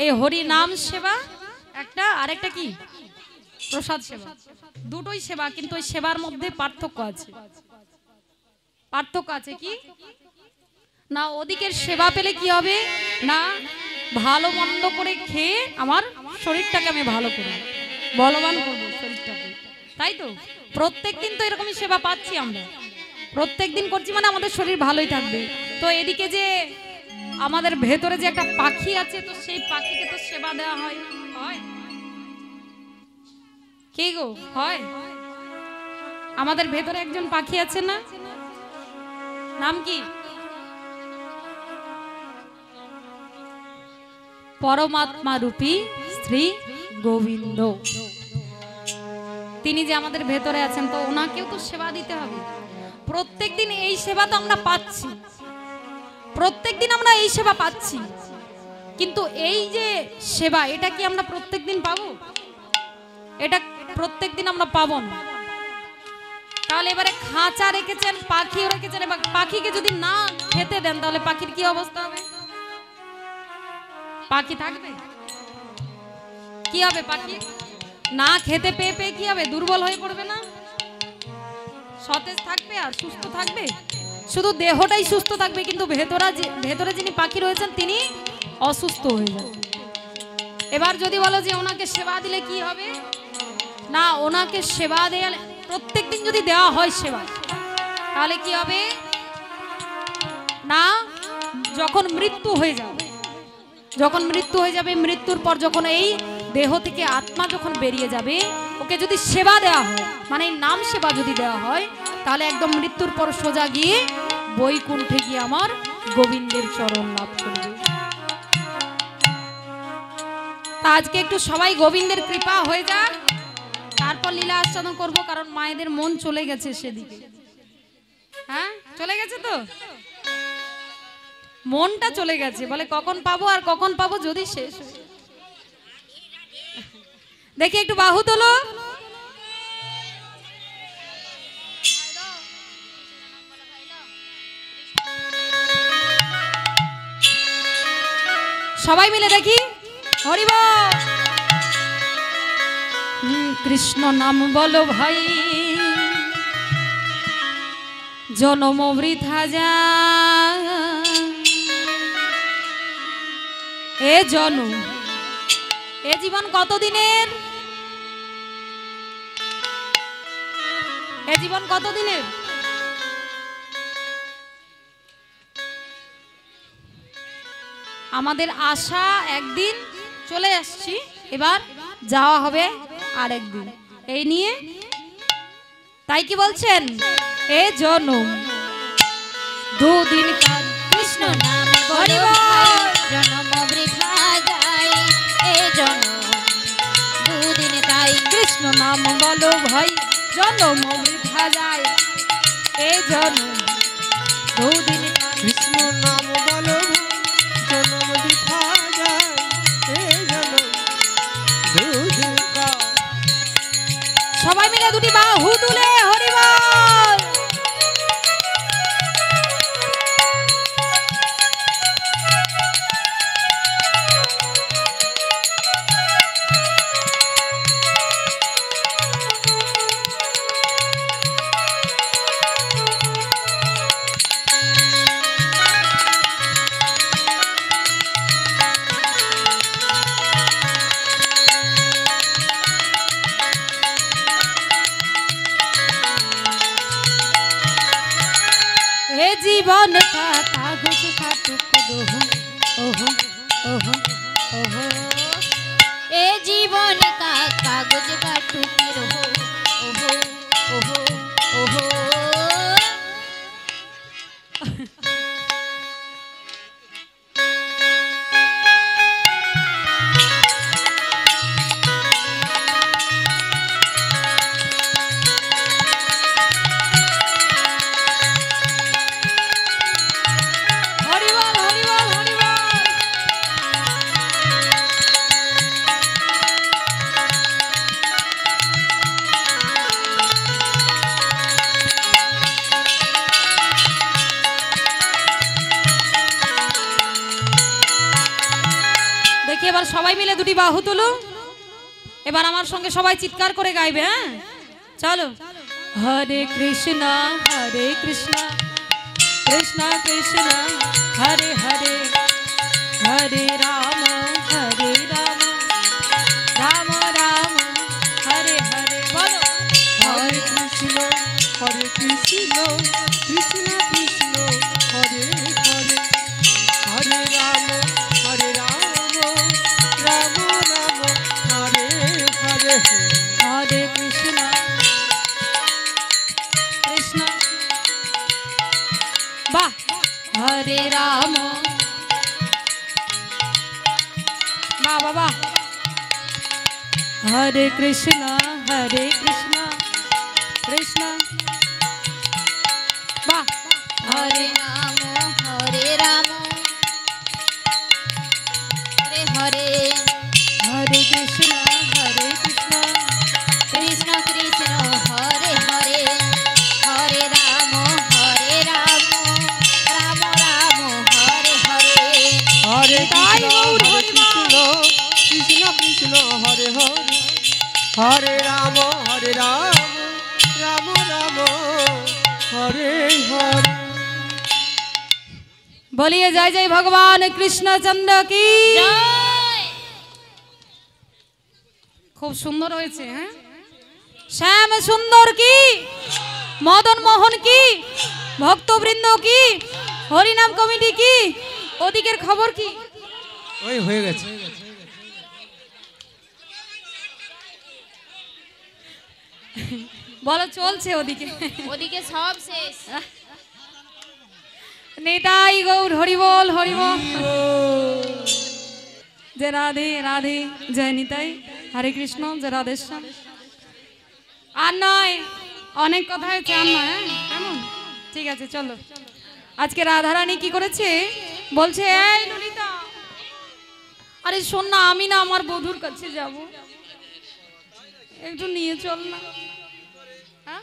এই হরি নাম সেবা একটা, আরেকটা কি প্রসাদ সেবা। দুটোই সেবা, কিন্তু ওই সেবার মধ্যে পার্থক্য আছে। পার্থক্য আছে কি না, ওদিকের সেবা পেলে কি হবে না, ভালো মন্দ করে খেয়ে আমার শরীরটাকে আমি ভালো করব, বলবান করবো শরীরটাকে, তাই তো? প্রত্যেক দিন তো এরকমই সেবা পাচ্ছি আমরা, প্রত্যেক দিন করছি মানে আমাদের শরীর ভালোই থাকবে। তো এদিকে যে আমাদের ভেতরে যে একটা পাখি আছে, তো সেই পাখিকে তো সেবা দেওয়া হয়, হয় কি গো? হয়। আমাদের ভেতরে একজন পাখি আছে না, নাম কি? পরমাত্মা রূপী শ্রী গোবিন্দ। তিনি যে আমাদের ভেতরে আছেন, তো ওনাকেও তো সেবা দিতে হবে। প্রত্যেকদিন এই সেবা তো আমরা পাচ্ছি, প্রত্যেকদিন আমরা এই সেবা পাচ্ছি, কিন্তু এই যে সেবা, এটা কি আমরা প্রত্যেকদিন পাবো? এটা প্রত্যেকদিন আমরা পাবো না। তাহলে এবারে খাঁচা রেখেছেন, পাখিও রেখেছেন, এবার পাখিকে যদি না খেতে দেন তাহলে পাখির কি অবস্থা হবে? পাখি থাকবে? কি হবে? পাখি না খেতে পেয়ে পেয়ে কি হবে? দুর্বল হয়ে পড়বে না? সতেজ থাকবে আর সুস্থ থাকবে? শুধু দেহটাই সুস্থ থাকবে, কিন্তু ভেতরে যিনি পাখি রয়েছেন তিনি অসুস্থ হয়ে যাবে। এবার যদি বলো যে ওনাকে সেবা দিলে কি হবে না, ওনাকে সেবা দেয়া প্রত্যেকদিন যদি দেওয়া হয় সেবা, তাহলে কি হবে না, যখন মৃত্যু হয়ে যাবে, যখন মৃত্যু হয়ে যাবে, মৃত্যুর পর যখন এই দেহ থেকে আত্মা যখন বেরিয়ে যাবে, ওকে যদি সেবা দেওয়া হয়, মানে নাম সেবা যদি দেওয়া হয়, তাহলে একদম মৃত্যুর পর সোজা গিয়ে বৈকুণ্ঠে গিয়ে আমার গোবিন্দের চরণ লাভ করবে। আজকে একটু সবাই গোবিন্দের কৃপা হয়ে যাক, তারপর লীলা আস্বাদন করব, কারণ মায়েদের মন চলে গেছে সেদিকে। হ্যাঁ, চলে গেছে তো, মনটা চলে গেছে, বলে কখন পাবো আর কখন পাবো, যদি শেষ হয়ে। দেখি একটু বাহু তোলো। সবাই মিলে দেখি হরি বল। কৃষ্ণ নাম বলো ভাই, জনম বৃথা যায়, এ জনম, এ জীবন কতদিনের? এ জীবন কতদিনের? আমাদের আশা একদিন, চলে আসছি, এবার যাওয়া হবে আর একদিন, এই নিয়ে। তাই কি বলছেন, এ জনম দুদিন কার, কৃষ্ণ নামে হরি বল, জনম বৃথা যায়, এ জনম দুদিন তাই। কৃষ্ণ নাম বলো ভাই, জনম বৃথা যায়, এ জনম দুদিন কার। কৃষ্ণ নাম বলো জনম বৃথা যায়, এই জনম দুদিন কার। সবাই মিলে দুটি বাহু তুলে হরি বল। ওহো ওহো ওহো ওহো এ জীবন কা কাগজ का टुकड़ो ओहो ओहो ओहो হরিবল হরিবল হরিবল দেখি এবার সবাই মিলে দুটি বাহু তুলো এবার আমার সঙ্গে সবাই চিৎকার করে গাইবে হ্যাঁ চলো হরে কৃষ্ণ কৃষ্ণ কৃষ্ণ হরে হরে হরে রাম রাম রাম হরে হরে বলো হরে কৃষ্ণ কৃষ্ণ কৃষ্ণ হরে হরে হরে রাম রাম রাম হরে হরে হরে কৃষ্ণ কৃষ্ণ বাহ হরে রাম বাহ বাবা হরে কৃষ্ণ কৃষ্ণ বাহ हरे राम हरे राम हरे हरे হরে কৃষ্ণ কৃষ্ণ कृष्ण कृष्ण हरे हरे हरे राम राम राम हरे हरे হরে তাই গৌর কৃষ্ণ কৃষ্ণ কৃষ্ণ হরে হরে হরে রাম রাম রাম হরে হরে বলিয়ে জয় জয় ভগবান কৃষ্ণচন্দ্র কি জয় খুব সুন্দর হয়েছে হ্যাঁ শ্যাম সুন্দর কি মদন মোহন কি ভক্তবৃন্দ কি হরিনাম কমিটি কি ওদিকের খবর কি ওই হয়ে গেছে বলো চলছে ওদিকে ওদিকে সব শেষ নেতাই গৌর হরিবল হরিবল যে রাধে রাধে জয় নিতাই হরে কৃষ্ণ যে রাধেশ্যাম আর নয় অনেক কথা হয়েছে আর নয় হ্যাঁ কেমন ঠিক আছে চলো আজকে রাধারানী কি করেছে বলছে এই ললিতা আরে শোন না আমি না আমার বধুর কাছে যাব একটু নিয়ে চল না হ্যাঁ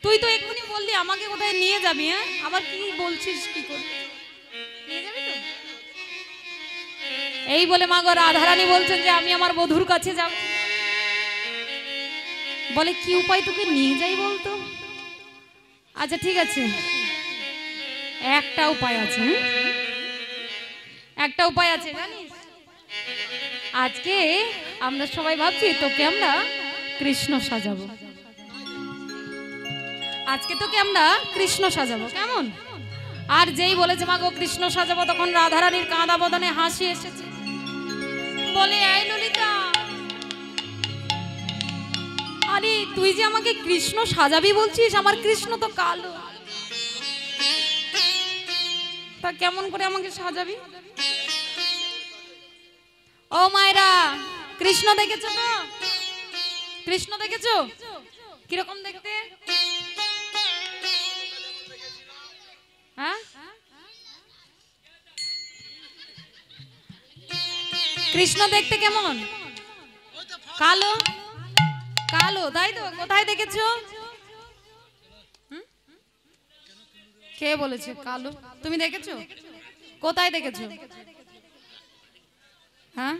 তুই তো এক্ষুনি বললি আমাকে কোথায় নিয়ে যাবি হ্যাঁ আবার কি বলছিস কি করে নিয়ে যাবি তো এই বলে মা গো রাধারানী বলছেন যে আমি আমার বধুর কাছে যাব বলে কি উপায় তোকে নিয়ে যাই বলতো আচ্ছা ঠিক আছে একটা উপায় আছে হ্যাঁ? একটা উপায় আছে জানিস আজকে আমরা সবাই ভাবছি তোকে আমরা কৃষ্ণ সাজাবো আজকে তোকে আমরা কৃষ্ণ সাজাবো কেমন আর যেই বলেছে মা গো কৃষ্ণ সাজাবো তখন রাধারানীর কাঁদা বদনে হাসি এসেছে বলে এই ললিতা আরে তুই যে আমাকে কৃষ্ণ সাজাবি বলছিস আমার কৃষ্ণ তো কালো তা কেমন করে আমাকে সাজাবি ও মায়েরা কৃষ্ণ দেখেছো তো কৃষ্ণ দেখেছো কিরকম দেখতে হ্যাঁ কৃষ্ণ দেখতে কেমন কালো কালো তাই তো কোথায় দেখেছো কে বলেছে কালো তুমি দেখেছো কোথায় দেখেছো হ্যাঁ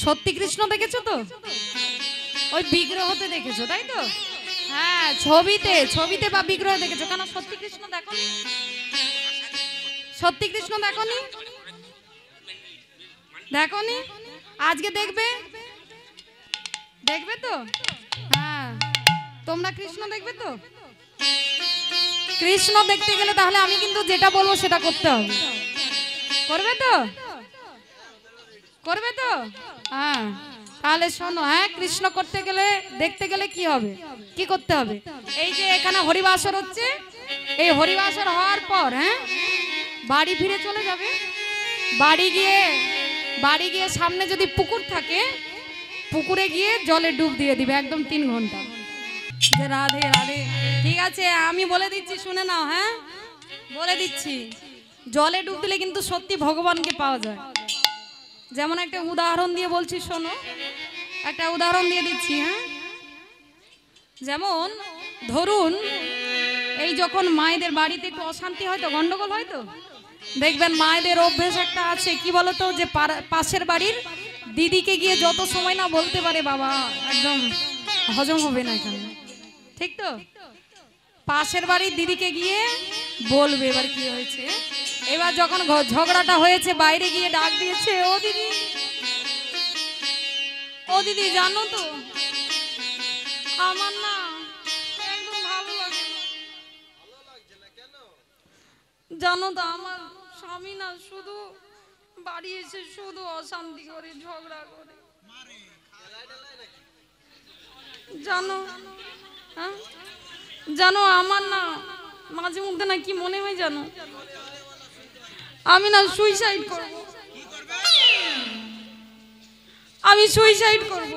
সত্যি কৃষ্ণ দেখেছো তো ওই বিগ্রহতে দেখেছো তাই তো হ্যাঁ ছবিতে ছবিতে বা বিগ্রহে দেখেছো কেন সত্যি কৃষ্ণ দেখোনি সত্যি কৃষ্ণ দেখোনি দেখোনি আজকে দেখবে দেখবে তো হ্যাঁ তোমরা কৃষ্ণ দেখবে তো কৃষ্ণ দেখতে গেলে তাহলে আমি কিন্তু যেটা বলবো সেটা করতে হবে। করবে তো? করবে তো? হ্যাঁ, তাহলে শোনো। হ্যাঁ, কৃষ্ণ করতে গেলে দেখতে গেলে কি হবে, কি করতে হবে? এই যে এখানে হরিবাসর হচ্ছে, এই হরিবাসর হওয়ার পর হ্যাঁ বাড়ি ফিরে চলে যাবে। বাড়ি গিয়ে সামনে যদি পুকুর থাকে, পুকুরে গিয়ে জলে ডুব দিয়ে দিবে একদম 3 ঘন্টা। যে রাধে রাধে, ঠিক আছে আমি বলে দিচ্ছি, শুনে নাও। হ্যাঁ, বলে দিচ্ছি, জলে ডুব দিলে কিন্তু সত্যি ভগবানকে পাওয়া যায়। যেমন একটা উদাহরণ দিয়ে বলছি, শোনো, একটা উদাহরণ দিয়ে দিচ্ছি। হ্যাঁ, যেমন ধরুন এই যখন মায়েদের বাড়িতে একটু অশান্তি হয় তো, গন্ডগোল হয় তো, দেখবেন মায়েদের অভ্যেস একটা আছে, কি বলতো, যে পাশের বাড়ির দিদিকে গিয়ে যত সময় না বলতে পারে বাবা একদম হজম হবে না এখানে, ঠিক তো? পাশের বাড়ির দিদিকে গিয়ে বলবে এবার কি হয়েছে। এবার যখন ঝগড়াটা হয়েছে, বাইরে গিয়ে ডাক দিয়েছে, ও দিদি, ও দিদি জানো তো আমার না একদম ভালো লাগে না, জানো তো আমার স্বামী না শুধু বাড়ি এসে শুধু অশান্তি করে, ঝগড়া করে, জানো? হ্যাঁ, জানো আমার না মাঝে মধ্যে না কি মনে হয় জানো, আমি না সুইসাইড করব, আমি সুইসাইড করব।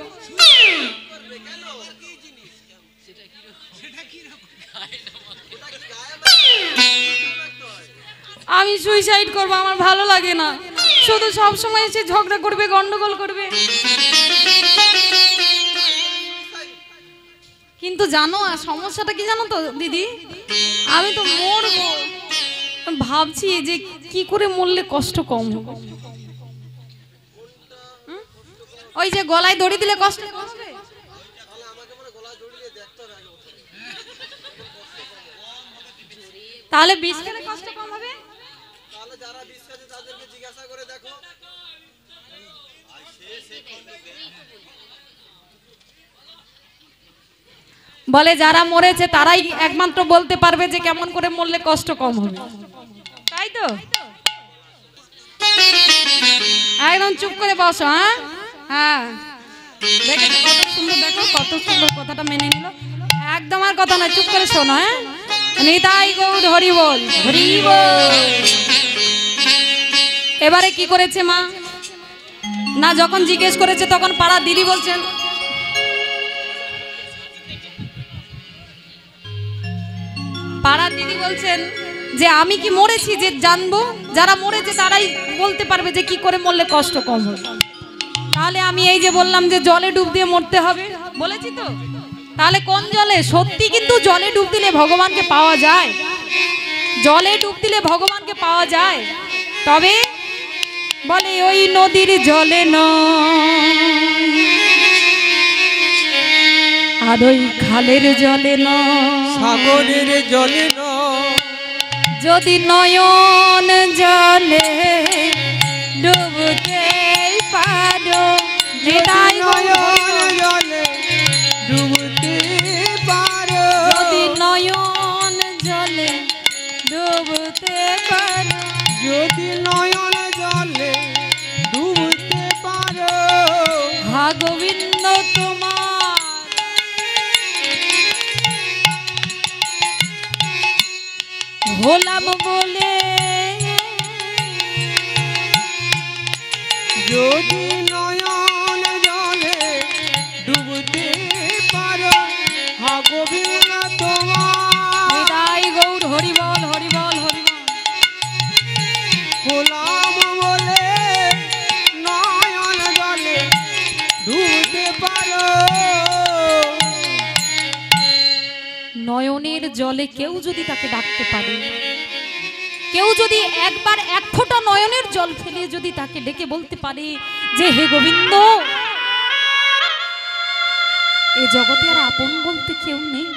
আমি সুইসাইড করব, আমার ভালো লাগে না, শুধু সব সময় এসে ঝগড়া করবে, গন্ডগোল করবে। কিন্তু জানো সমস্যাটা কি জানো তো দিদি, আমি তো মরবো, ভাবছি যে কি করে মরলে কষ্ট কম হবে। ওই যে গলায় দড়ি দিলে কষ্ট কম হবে, তাহলে বিষ খেলে কষ্ট কম হবে। বলে যারা মরেছে তারাই একমাত্র বলতে পারবে যে কেমন করে মরলে কষ্ট কম হবে, তাই তো? একদম চুপ করে বসো। হ্যাঁ হ্যাঁ, দেখো কত সুন্দর, দেখো কত সুন্দর কথাটা মেনে নিল, একদম আর কথা নয়, চুপ করে শোনো। হ্যাঁ, নিতাই গৌর হরি বল, হরি বল। এবারে কি করেছে মা না, যখন জিজ্ঞেস করেছে তখন পাড়া দিদি বলছেন, পাড়ার দিদি বলছেন যে আমি কি মরেছি যে জানবো, যারা মরেছে তারাই বলতে পারবে যে কি করে মরলে কষ্ট কম হবে। তাহলে আমি এই যে বললাম যে জলে ডুব দিয়ে মরতে হবে, বলেছি তো, তাহলে কোন জলে? সত্যি কিন্তু জলে ডুব দিলে ভগবানকে পাওয়া যায়, জলে ডুব দিলে ভগবানকে পাওয়া যায়। তবে বলে ওই নদীর জলে নয়, আর ওই খালের জলে নয়, সাগরের জলে নয়, যদি নয়ন জলে ডুবতে পারো, নিতাই নয়ন জলে ডুবতে পারো, যদি নয়ন জলে ডুবতে পারো, যদি নয়ন জলে ডুবতে পারো, হা গোবিন্দ তোমার হলাম বলে, যদি নয়ন জলে ডুবতে পারো, হা গোবিন্দ তোমার নিতাই গৌর হরি বল, হরি বল, হরি বল। গোলাম বলে নয়ন জলে ডুবতে পারো। নয়নের জলে কেউ যদি তাকে ডাকতে পারে, কেউ যদি একবার এক ফোঁটা নয়নের জল ফেলে যদি তাকে ডেকে বলতে পারে যে হে গোবিন্দ, এ জগতে আর আপন বলতে কেউ নেই,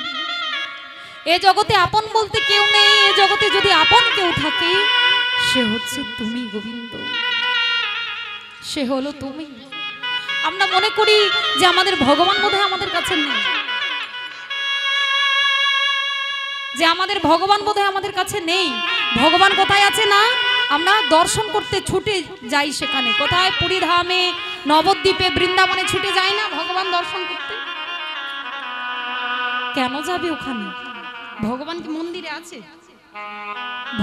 এ জগতে আপন বলতে কেউ নেই, এ জগতে যদি আপন কেউ থাকে সে হচ্ছে তুমি গোবিন্দ, সে হলো তুমি। আমরা মনে করি যে আমাদের ভগবান বোধহয় আমাদের কাছে নেই, যে আমাদের ভগবান বোধহয় আমাদের কাছে নেই। ভগবান কোথায় আছে না, আমরা দর্শন করতে ছুটে যাই সেখানে। কোথায়? পুরী ধামে, নবদ্বীপে, বৃন্দাবনে ছুটে যাই না ভগবান দর্শন করতে? কেন যাবে ওখানে? ভগবান কি মন্দিরে আছে?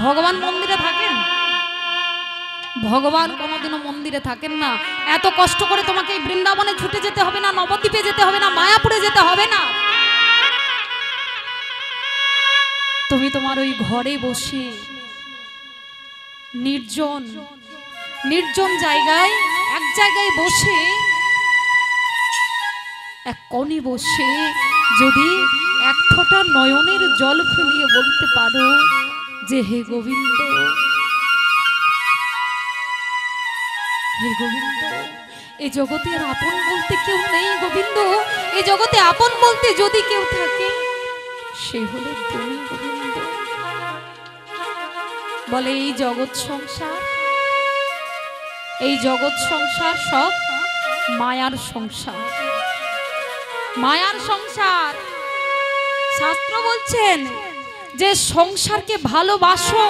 ভগবান মন্দিরে থাকেন? ভগবান কোনোদিনও মন্দিরে থাকেন না। এত কষ্ট করে তোমাকে এই বৃন্দাবনে ছুটে যেতে হবে না, নবদ্বীপে যেতে হবে না, মায়াপুরে যেতে হবে না। তুমি তোমার ওই ঘরে বসে নির্জন নির্জন জায়গায়, এক জায়গায় বসে, এক কোণে বসে যদি এক ফোঁটা নয়নের জল ফেলিয়ে বলতে পারো যে হে গোবিন্দ, হে গোবিন্দ, এই জগতে আর আপন বলতে কেউ নেই গোবিন্দ, এই জগতে আপন বলতে যদি কেউ থাকে সে হলো তুমি গোবিন্দ। বলে এই জগৎ সংসার, এই জগৎ সংসার সব মায়ার সংসার, মায়ার সংসার। শাস্ত্র বলছেন যে সংসারকে ভালোবাসো,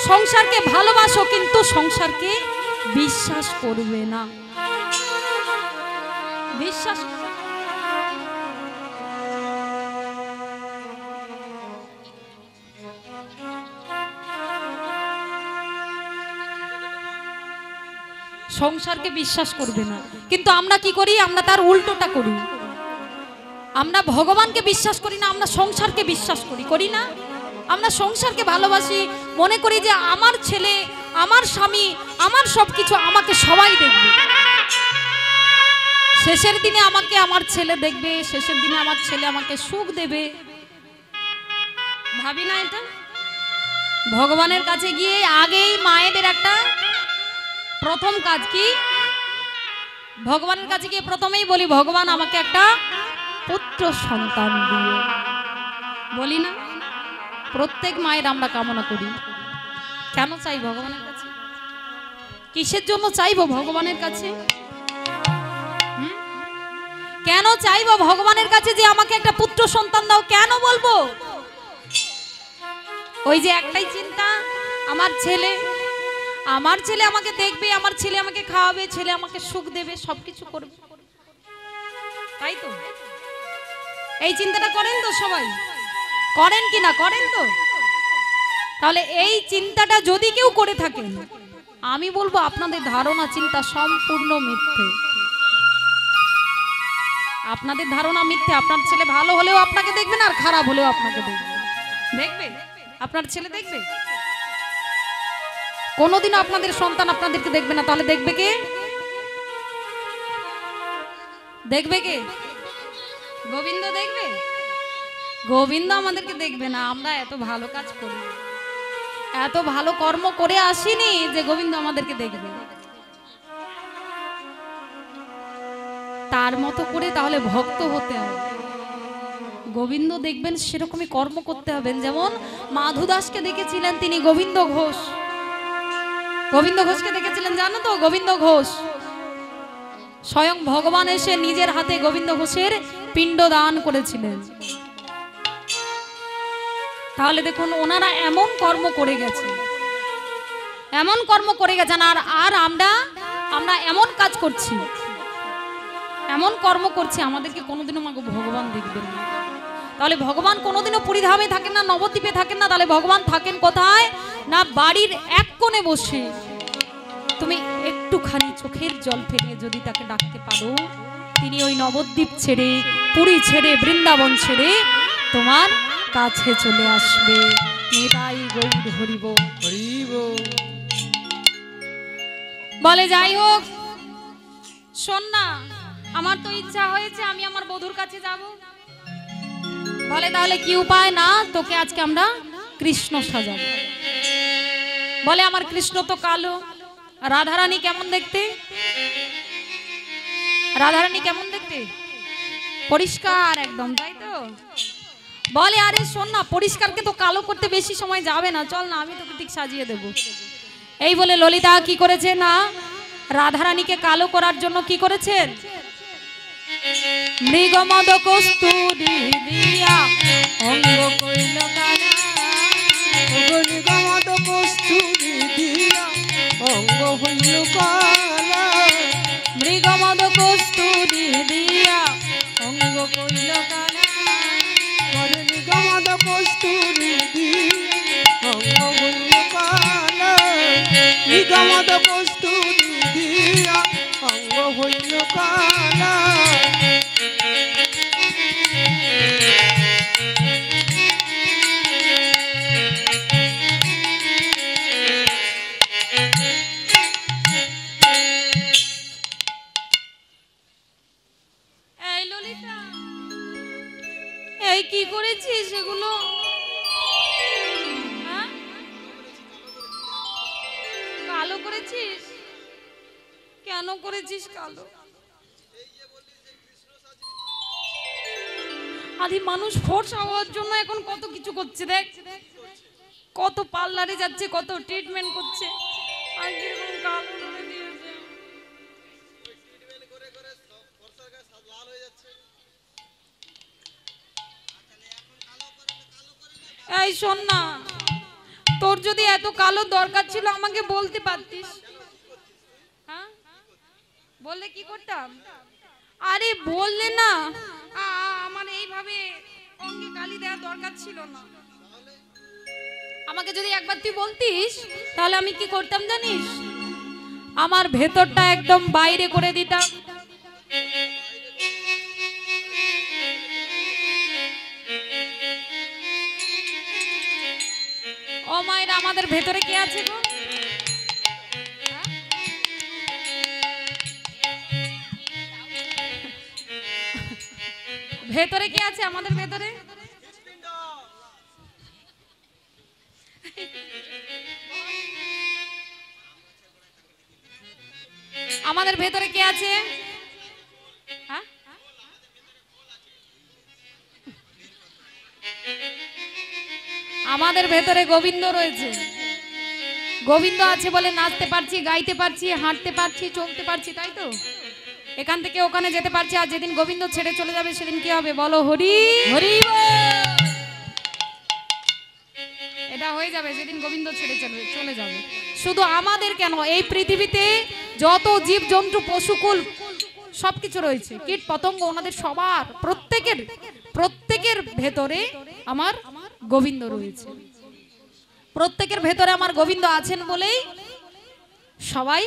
সংসারকে ভালোবাসো, কিন্তু সংসারকে বিশ্বাস করবে না। বিশ্বাস সংসারকে বিশ্বাস করবে না, কিন্তু আমরা কি করি? আমরা তার উল্টোটা করি। আমরা ভগবানকে বিশ্বাস করি না, আমরা সংসারকে বিশ্বাস করি, করি না? আমরা সংসারকে ভালোবাসি, মনে করি যে আমার ছেলে, আমার স্বামী, আমার সবকিছু, আমাকে সবাই দেখবে। শেষের দিনে আমাকে আমার ছেলে দেখবে, শেষের দিনে আমার ছেলে আমাকে সুখ দেবে। ভাবি না এটা? ভগবানের কাছে গিয়ে আগেই মায়েদের একটা প্রথম কাজ কি? ভগবানের কাছে গিয়ে প্রথমেই বলি, ভগবান আমাকে একটা পুত্র সন্তান দিও। বলি না? প্রত্যেক মায়ের আমরা কামনা করি। কেন চাই ভগবানের কাছে? কিসের জন্য চাইবো ভগবানের কাছে? কেন চাইবো ভগবানের কাছে যে আমাকে একটা পুত্র সন্তান দাও? কেন বলবো? ওই যে একটাই চিন্তা, আমার ছেলে, আমার ছেলে আমাকে দেখবে, আমার ছেলে আমাকে খাওয়াবে, ছেলে আমাকে সুখ দেবে, সবকিছু করবে, তাই তো? এই চিন্তাটা করেন তো সবাই? করেন কি না? করেন তো? তাহলে এই চিন্তাটা যদি কেউ করে থাকেন, আমি বলবো আপনাদের ধারণা চিন্তা সম্পূর্ণ মিথ্যে। আপনাদের ধারণা মিথ্যে। আপনার ছেলে ভালো হলেও আপনাকে দেখবে না, আর খারাপ হলেও আপনাকে দেখবে। দেখবে? আপনার ছেলে দেখবে? কোনোদিনও আপনাদের সন্তান আপনাদেরকে দেখবে না। তাহলে দেখবে কে? দেখবে কে? গোবিন্দ দেখবে? গোবিন্দ আমাদেরকে দেখবে না। আমরা এত ভালো কাজ করি, এত ভালো কর্ম করে আসিনি যে গোবিন্দ আমাদেরকে দেখবে। তার মতো করে তাহলে ভক্ত হতে হবে। গোবিন্দ দেখবেন সেরকমই কর্ম করতে হবে। যেমন মাধু দাসকে দেখেছিলেন, তিনি গোবিন্দ ঘোষ। গোবিন্দ ঘোষকে দেখেছিলেন, জানো তো? গোবিন্দ ঘোষ স্বয়ং ভগবান এসে নিজের হাতে গোবিন্দ ঘোষের পিণ্ড দান করেছিলেন। তাহলে দেখুন, ওনারা এমন কর্ম করে গেছে, এমন কর্ম করে গেছেন। আর আমরা এমন কাজ করছি, এমন কর্ম করছি, আমাদেরকে কোনোদিনও ভগবান দেখবেন না। তাহলে ভগবান কোনোদিনও পুরীধামে থাকেন না, নবদ্বীপে থাকেন না। তাহলে ভগবান থাকেন কোথায়? না বাড়ির এক কোণে বসে তুমি একটুখানি চোখের জল ফেলিয়ে যদি তাকে ডাকতে পারো, তিনি ওই নবদ্বীপ ছেড়ে, পুরী ছেড়ে, বৃন্দাবন ছেড়ে তোমার কাছে চলে আসবে। নিতাই গৌর হরিব হরিব। বলে যাই হোক, শোন না, আমার তো ইচ্ছা হয়েছে আমি আমার বধূর কাছে যাব। বলে তাহলে কি উপায়? না তোকে আজকে আমরা কৃষ্ণ সাজাবো। বলে আমার কৃষ্ণ তো কালো, রাধারানী কেমন দেখতে? রাধারানী কেমন দেখতে? পরিষ্কার একদম, তাই তো? বলে আরে শোন না, পরিষ্কারকে তো কালো করতে বেশি সময় যাবে না, চল না আমি তোকে ঠিক সাজিয়ে দেব। এই বলে ললিতা কি করেছে না, রাধারানীকে কালো করার জন্য কি করেছেন? মৃগমদ কস্তুরী দিয়া অঙ্গ কইল কানা নিগমত কস্তুরি দিয়া অঙ্গ হইল কালা মৃগমদ কস্তুরি দিয়া অঙ্গ কইল কানা নিগমত কস্তুরি দিয়া অঙ্গ হইল কালা নিগমত কস্তুরি দিয়া অঙ্গ হইল কালা এই ললিতা এই কি করেছিস সেগুলো হ্যাঁ? কালো করেছিস কেন করেছিস কালো আদি মানুষ ফর্সা হওয়ার জন্য এখন কত কিছু করছে দেখ কত পার্লারে যাচ্ছে কত ট্রিটমেন্ট করছে আর কিরকম কালো করে দিয়েছে এই শোন না তোর যদি এত কালো দরকার ছিল আমাকে বলতে পারতিস হ্যাঁ বললে কি করতাম আরে বললে না আমার এইভাবে অঙ্গে কালি দেওয়ার দরকার ছিল না আমাকে যদি একবার তুই বলতিস তাহলে আমি কি করতাম জানিস আমার ভেতরটা একদম বাইরে করে দিতাম ও মায়েরা আমাদের ভেতরে কে আছে গো ভেতরে কে আছে আমাদের ভেতরে আমাদের ভেতরে কে আছে হ্যাঁ আমাদের ভেতরে গোবিন্দ রয়েছে গোবিন্দ আছে বলে নাচতে পারছি গাইতে পারছি হাঁটতে পারছি চলতে পারছি তাই তো এখান থেকে ওখানে যেতে পারছি আর যেদিন গোবিন্দ ছেড়ে চলে যাবে সেদিন কি হবে বলো হরি হরি এটা হয়ে যাবে যেদিন গোবিন্দ ছেড়ে চলে যাবে শুধু আমাদের কেন এই পৃথিবীতে যত জীব জন্তু পশুকুল সবকিছু রয়েছে কীট পতঙ্গ ওনাদের সবার প্রত্যেকের ভেতরে আমার গোবিন্দ রয়েছে প্রত্যেকের ভেতরে আমার গোবিন্দ আছেন বলেই সবাই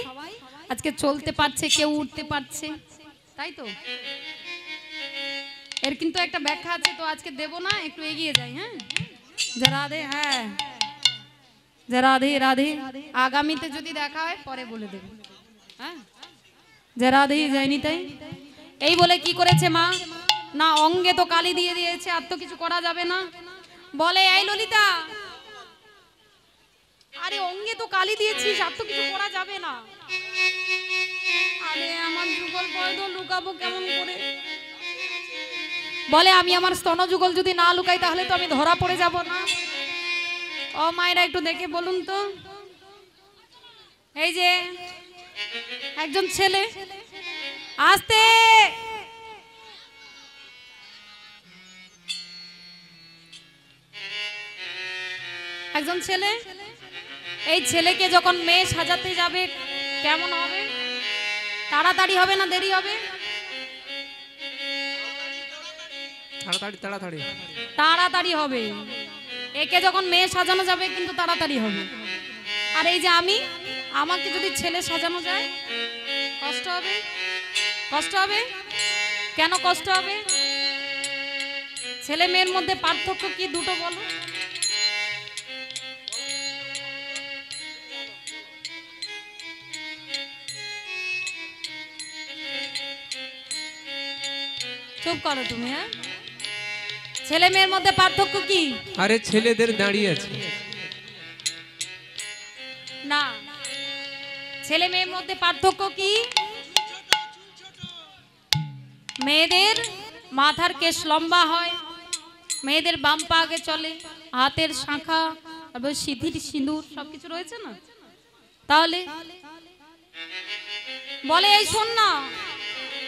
আজকে চলতে পারছে কেউ উঠতে পারছে তাই তো এর কিন্তু একটা ব্যাখ্যা আছে তো আজকে দেব না একটু এগিয়ে যাই হ্যাঁ যে রাধে হ্যাঁ যে রাধে রাধে আগামীতে যদি দেখা হয় পরে বলে দেব হ্যাঁ যে রাধে যায়নি তাই এই বলে কি করেছে মা না অঙ্গে তো কালি দিয়ে দিয়েছে আর তো কিছু করা যাবে না বলে এই ললিতা আরে অঙ্গে তো কালি দিয়েছিস আর তো কিছু করা যাবে না আরে আমার যুগল পয়দ লুকাবো কেমন করে বলে আমি আমার স্তন যুগল যদি না লুকাই তাহলে তো আমি ধরা পড়ে যাব না ও মায়েরা একটু দেখে বলুন তো এই যে একজন ছেলে আস্তে একজন ছেলে এই ছেলেকে যখন মেয়ে সাজাতে যাবে কেমন হবে তাড়াতাড়ি হবে না দেরি হবে তাড়াতাড়ি হবে একে যখন মেয়ে সাজানো যাবে কিন্তু তাড়াতাড়ি হবে আর এই যে আমাকে যদি ছেলে সাজানো যায় কষ্ট হবে কষ্ট হবে কেন কষ্ট হবে ছেলে মেয়ের মধ্যে পার্থক্য কি দুটো বলো চুপ করো তুমি হ্যাঁ ছেলে মেয়ের মধ্যে পার্থক্য কি আরে ছেলেদের দাঁড়িয়ে আছে না ছেলে মেয়ের মধ্যে পার্থক্য কি মেয়েদের মাথার কেশ লম্বা হয় মেয়েদের বাম পা আগে চলে হাতের শাঁখা তারপর সিঁথির সিঁদুর সবকিছু রয়েছে না তাহলে বলে এই শোন না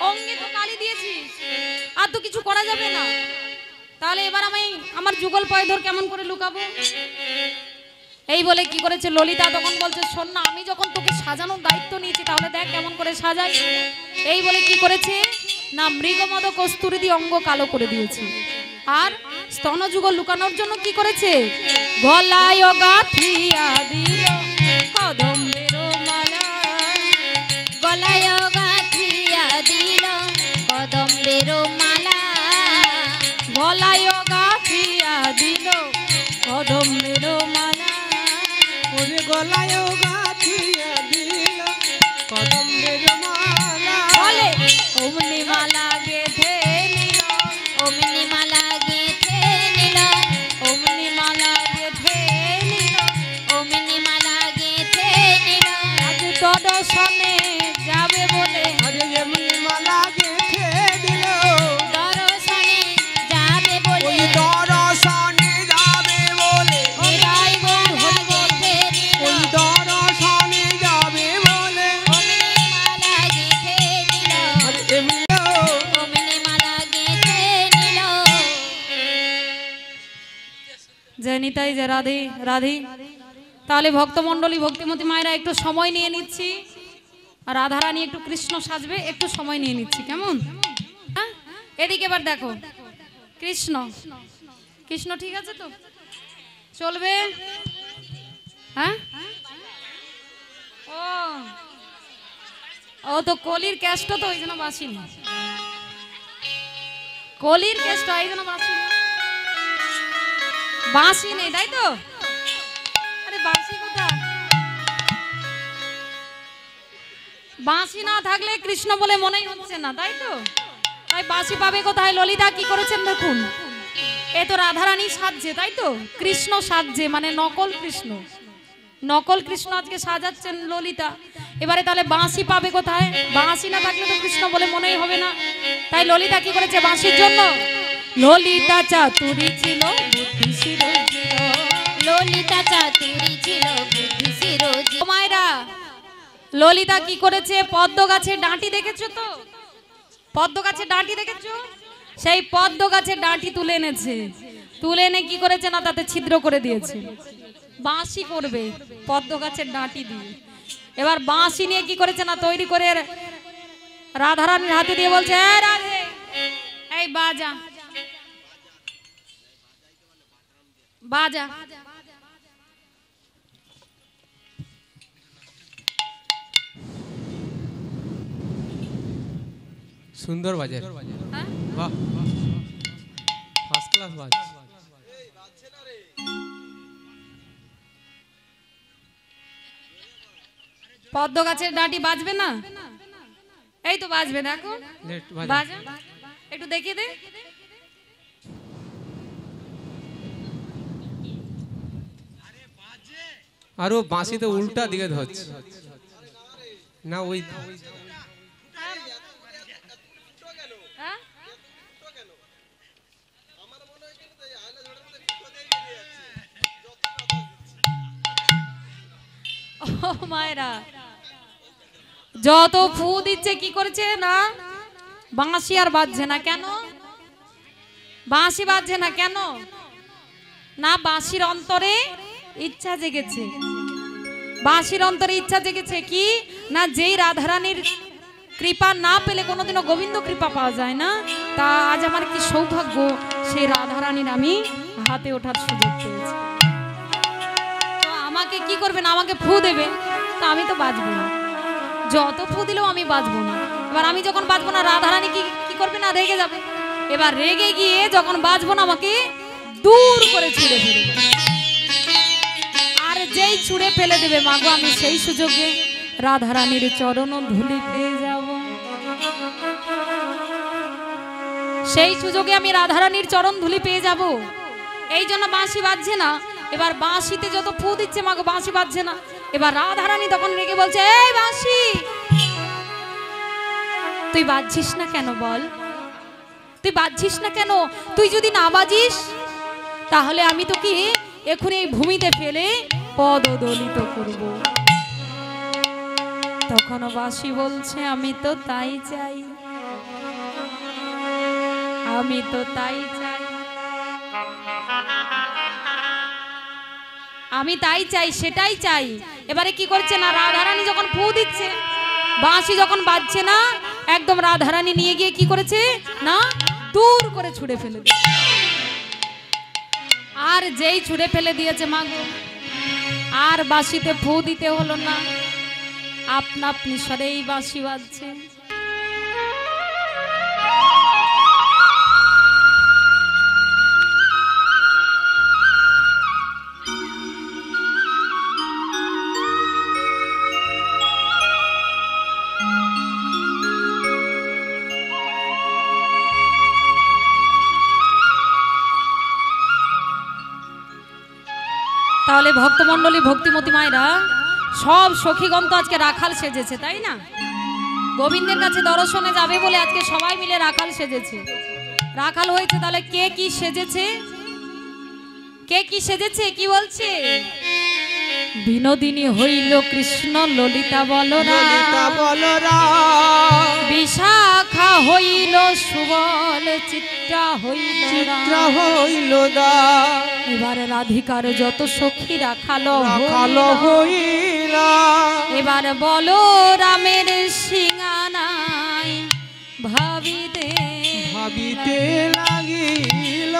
অঙ্গে তো কালি দিয়েছিস আর তো কিছু করা যাবে না তাহলে এবার আমি আমার যুগল পায়ে ধর কেমন করে লুকাবো? এই বলে কি করেছে ললিতা তখন বলছে শোন না, আমি যখন তোকে সাজানোর দায়িত্ব নিয়েছি তাহলে দেখ কেমন করে সাজাই। এই বলে কি করেছে না মৃগমদ কস্তুরী দিয়ে অঙ্গ কালো করে দিয়েছে। আর স্তন যুগল লুকানোর জন্য কি করেছে গলায় গাঁথিয়া দিল কদম্বের মালা, গলায় গাঁথিয়া দিল কদম্বের মালা, গলায় গাঁথিয়া দিল কদম্বের মালা। ওরে গলায় গাঁথিয়া দিল কদম্বের মালা, বলে অমনি মালা গেঁথে নিল, অমনি মালা গেঁথে নিল, অমনি মালা গেঁথে নিল, অমনি মালা গেঁথে নিল। আজ দর্শনে যাবে বলে, আরে এমনি মালা গেঁথে দিল, দর্শনে যাবে বলে, ওই দর্শনে যাবে বলে, ও রায় গৌর হরি বল, গেঁথে নিল, ওই দর্শনে যাবে বলে, অমনি মালা গেঁথে নিল, আরে এমনি অমনি মালা গেঁথে নিল। জয় নিতাই জয় রাধে রাধে। তাহলে ভক্তমণ্ডলী ভক্তিমতী মায়েরা একটু সময় নিয়ে নিচ্ছি, আর রাধারানী একটু কৃষ্ণ সাজবে, একটু সময় নিয়ে নিচ্ছি কেমন? হ্যাঁ এদিকে এবার দেখো কৃষ্ণ, কৃষ্ণ ঠিক আছে তো চলবে? হ্যাঁ ও ও তো কলির ক্যাস্ট তো ওই জন্য বাসিনি, কলির ক্যাস্ট এই জন্য বাসিনি, বাঁশি নেই তাই তো? আরে বাঁশি কোথায়? বাঁশি না থাকলে কৃষ্ণ বলে মনেই হচ্ছে না তাই তো? তাই বাঁশি পাবে কোথায়? ললিতা কি করেছেন দেখুন, এ তো রাধারানী সাজছে তাই তো, কৃষ্ণ সাজছে মানে নকল কৃষ্ণ, নকল কৃষ্ণ আজকে সাজাচ্ছেন ললিতা। এবারে তাহলে বাঁশি পাবে কোথায়? বাঁশি না থাকলে তো কৃষ্ণ বলে মনেই হবে না। তাই ললিতা কি করেছে বাঁশির জন্য? ললিতা চাতুরী ছিল বুদ্ধিশীল ছিল, ললিতা চাতুরী ছিল বুদ্ধিশীল। ও মায়েরা ললিতা কি করেছে পদ্ম গাছের ডাঁটি দেখেছো তো? পদ্ম গাছের ডাঁটি দেখেছো? সেই পদ্ম গাছের ডাঁটি তুলে এনেছে, তুলে এনে কি করেছে না তাতে ছিদ্র করে দিয়েছে, বাঁশি করবে পদ্ম গাছের ডাঁটি দিয়ে। এবার বাঁশি নিয়ে কি করেছে না তৈরি করে রাধারানীর হাতে দিয়ে বলছে এই রাধে এই বাজা বাজা। সুন্দর বাজে, হ্যাঁ? বাহ ফার্স্ট ক্লাস বাজ। পদ্ম গাছের ডাঁটি বাজবে না? এই তো বাজবে দেখো, একটু বাজা। বাজা একটু দেখিয়ে দে। আর ও বাঁশি তো উল্টা দিকে ধরছে না, ওই হ্যাঁ? ও মায়েরা যত ফু দিচ্ছে কি করেছে না বাঁশি আর বাজছে না কেন? বাঁশি বাজছে না কেন? না বাঁশির অন্তরে ইচ্ছা জেগেছে, বাঁশির অন্তরে ইচ্ছা জেগেছে কি না যেই রাধারানীর কৃপা না পেলে কোনোদিনও গোবিন্দ কৃপা পাওয়া যায় না, তা আজ আমার কি সৌভাগ্য সেই রাধারানীর আমি হাতে ওঠার সুযোগ পেয়েছি। তো আমাকে কি করবে না আমাকে ফু দেবে, তা আমি তো বাজবো না, যত ফু দিলেও আমি বাজবো না। এবার আমি যখন বাজবো না রাধারানী কি করবে না রেগে যাবে, এবার রেগে গিয়ে যখন বাজবো না আমাকে দূর করে ছুঁড়ে ফেলে দেবে, আর যেই ছুঁড়ে ফেলে দেবে মাগো আমি সেই সুযোগে রাধারানীর চরণ ধুলি পেয়ে যাব, সেই সুযোগে আমি রাধারানীর চরণ ধুলি পেয়ে যাব। এই জন্য বাঁশি বাজছে না। এবার বাঁশিতে যত ফু দিচ্ছে মাগো বাঁশি বাজছে না। এবার রাধারানী তখন রেগে বলছে এই বাঁশি তুই বাজছিস না কেন বল, তুই বাজছিস না কেন? তুই যদি না বাজিস তাহলে আমি তোকে এখনই এই ভূমিতে ফেলে পদদলিত করব। তখন বাঁশি বলছে আমি তো তাই চাই, আমি তো তাই চাই। আমি তাই চাই, সেটাই চাই। এবারে কি করছে না, রাধারানী যখন ফু দিচ্ছে, বাঁশি যখন বাজছে না, একদম রাধারানী নিয়ে গিয়ে কি করেছে না, দূর করে ছুঁড়ে ফেলে দিয়েছে। আর যেই ছুঁড়ে ফেলে দিয়েছে মাগো, আর বাঁশিতে ফু দিতে হলো না, আপনা আপনি স্বরেই বাঁশি বাজছে। তাহলে ভক্তমণ্ডলী, ভক্তিমতী মায়েরা, সব সখীগণ তো আজকে রাখাল সেজেছে, তাই না? গোবিন্দের কাছে দর্শনে যাবে বলে আজকে সবাই মিলে রাখাল সেজেছে। রাখাল হয়েছে, তাহলে কে কি সেজেছে? কে কি সেজেছে কি বলছে? বিনোদিনী হইল কৃষ্ণ, ললিতা বলরাম, বিশাখা হইল সুবল, চিত্রা হইল দাম। এবারে রাধিকার যত সখী রাখাল হইল, এবার বলো রামের সিংহানায় ভাবিতে লাগিল।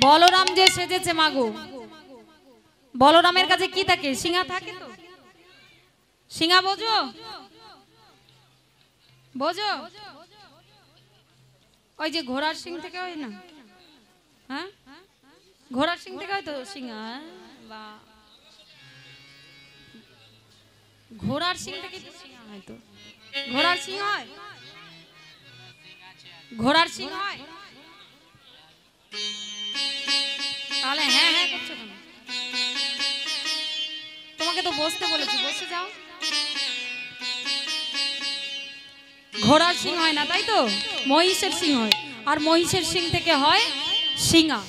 বলরাম যে সেজেছে মাগো, বলরামের কাছে কি থাকে? সিংহা থাকে তো। সিংহা বোঝো? বোঝো? ওই যে ঘোড়ার সিং থেকে হয় না? হ্যাঁ, ঘোড়ার সিং থেকে হয় তো সিংহা। বা ঘোড়ার সিং থেকে সিংহা হয় তো। ঘোড়ার সিং হয়, ঘোড়ার সিং হয়। তাহলে হ্যাঁ হ্যাঁ করছো কেন? তোমাকে তো বসতে বলেছি, বসে যাও। ঘোড়ার সিং হয় না, তাই তো? মহিষের সিং হয়, আর মহিষের সিং থেকে হয় সিংহা।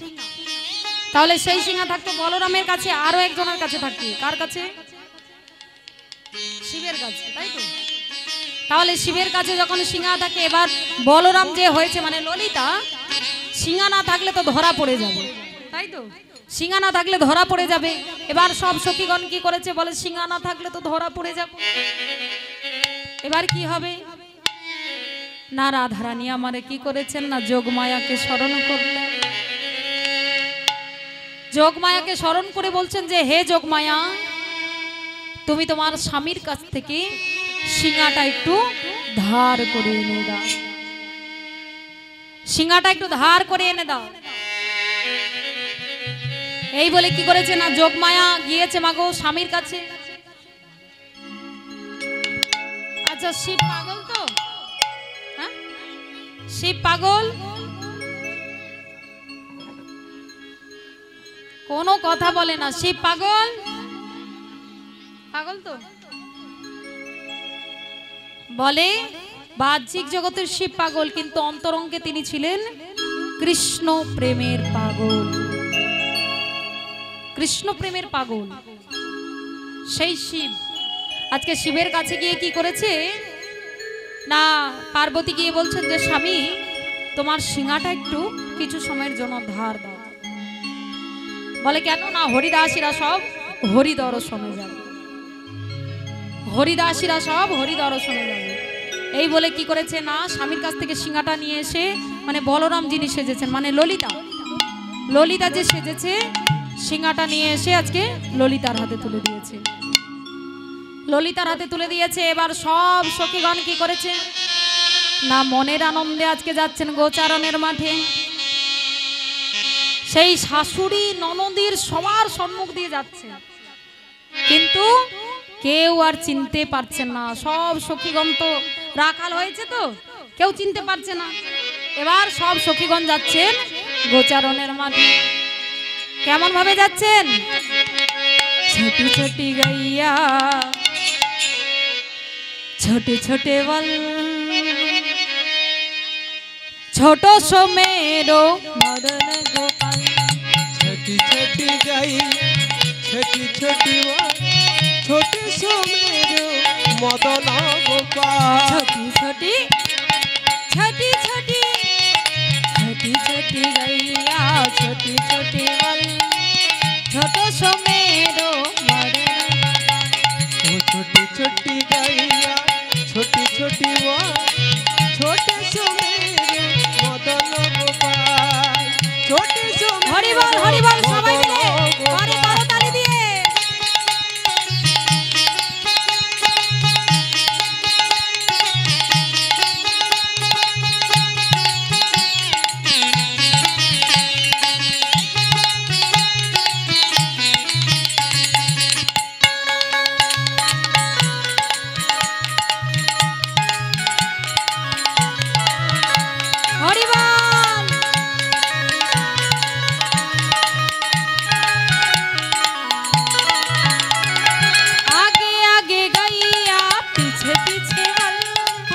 তাহলে সেই সিংহা থাকতো বলরামের কাছে, আরো একজনের কাছে থাকতো। কার কাছে? শিবের কাছে, তাই তো? তাহলে শিবের কাছে যখন সিংহা থাকে, এবার বলরাম যে হয়েছে মানে ললিতা, সিংহা না থাকলে তো ধরা পড়ে যাবে, তাই তো? সিংহা না থাকলে ধরা পড়ে যাবে। এবার সব সখীগণ কি করেছে বলে, সিংহা না থাকলে তো ধরা পড়ে যাবে। এবার কি হবে না, রাধারানী আমারে কি করেছেন না, যোগমায়াকে স্মরণ করলেন। যোগমায়াকে স্মরণ করে বলছেন যে, হে যোগমায়া, তুমি তোমার স্বামীর কাছ থেকে সিংহাটা একটু ধার করে এনে দাও, সিংহাটা একটু ধার করে এনে দাও। এই বলে কি করেছে না, যোগমায়া গিয়েছে মাগো স্বামীর কাছে। আচ্ছা, শিব পাগল তো? হ্যাঁ, শিব পাগল? কোনো কথা বলে না। শিব পাগল? পাগল তো? বলে বাহ্যিক জগতের শিব পাগল, কিন্তু অন্তরঙ্গে তিনি ছিলেন কৃষ্ণ প্রেমের পাগল। কৃষ্ণ প্রেমের পাগল সেই শিব আজকে শিবের কাছে গিয়ে কি করেছে না, পার্বতী গিয়ে বলছেন যে, স্বামী, তোমার সিংহাটা একটু কিছু সময়ের জন্য ধার দাও। বলে কেন না, হরিদাসীরা সব হরি দর্শনে যাবে, হরিদাসীরা সব হরি দর্শনে যাবে। এই বলে কি করেছে না, স্বামীর কাছ থেকে সিংহাটা নিয়ে এসে, মানে বলরাম যিনি সেজেছেন, মানে ললিতা, ললিতা যে সেজেছে, সিংহাটা নিয়ে এসে আজকে ললিতার হাতে তুলে দিয়েছে। ললিতার হাতে তুলে দিয়েছে। এবার সব সখীগণ কি করেছে না, মনের আনন্দে আজকে যাচ্ছেন গোচারণের মাঠে। সেই শাশুড়ি ননদীর সবার সম্মুখ দিয়ে যাচ্ছে, কিন্তু কেউ আর চিনতে পারছেন না। সব সখীগণ তো রাখাল হয়েছে, তো কেউ চিনতে পারছে না। এবার সব সখীগণ যাচ্ছেন গোচারণের মাঠে। কেমন ভাবে যাচ্ছেন? ছোটি ছোটি গাইয়া, ছোটে ছোটে বল, ছোট সোমেরো মদন গোপাল। ছোটি ছোটি গাই, ছোটি ছোটি বল, ছোটি সোমেরো মদন গোপাল। ছোটি ছোটি, ছোটি ছোটি, ছোটি ছোটি গাইয়া, ছোটি ছোটি বল, ছোট সোমেরো वो छोटी छोटी गैया छोटी छोटी वो छोटे सो मेरे मदन गोपाल छोटे सो হরি বল সবাই মিলে করে করতালি দিয়ে হরি বল आगे आगे गैया पीछे पीछे बल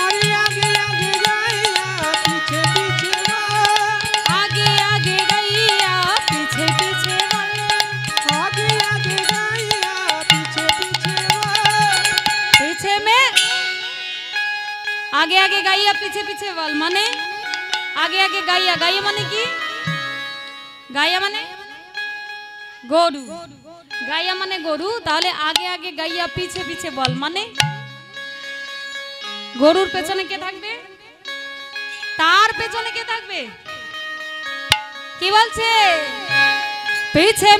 अरे आगे आगे गैया पीछे पीछे वो आगे आगे गैया पीछे पीछे बल आगे आगे गैया पीछे पीछे वो पीछे में आगे आगे गैया पीछे पीछे बल माने आगे आगे गैया गैया माने की गैया माने গরু গাইয়া মানে গরু তাহলে আগে আগে গাইয়া পিছে পিছে বল মানে গরুর পেছনে কে থাকবে তার পেছনে কে থাকবে কি বলছে पीछे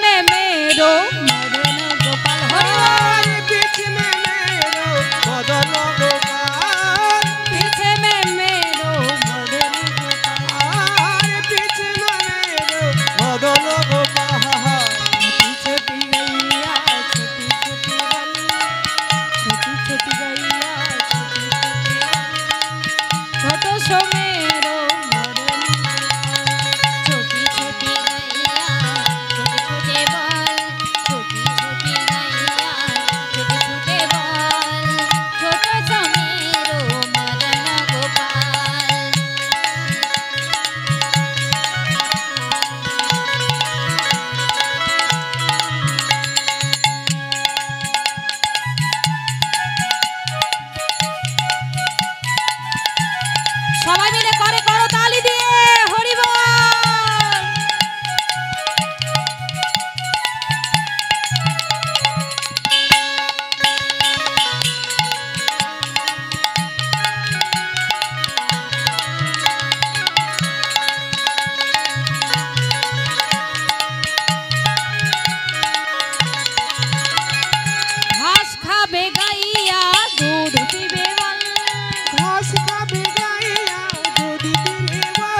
में मेरो मदन गोपाल हरि बोल पीछे में मेरो मदन गोपाल पीछे में मेरो मदन गोपाल पीछे में मेरो मदन गोपाल छोटी गैया छोटी छोटी वाली छोटी छोटी गैया छोटी छोटी वाली छोट सोमेरो मदन छोटी छोटी गैया छोटे छोटे बाल छोटी छोटी गैया छोटे छोटे बाल छोटा सा मेरो मदन गोपाल সবাই মিলে করে করো তালি দিয়ে হরি বল ঘাস খাবে গাইয়া দুধ পিবে বল घास खाबे गैया दूध पीने वो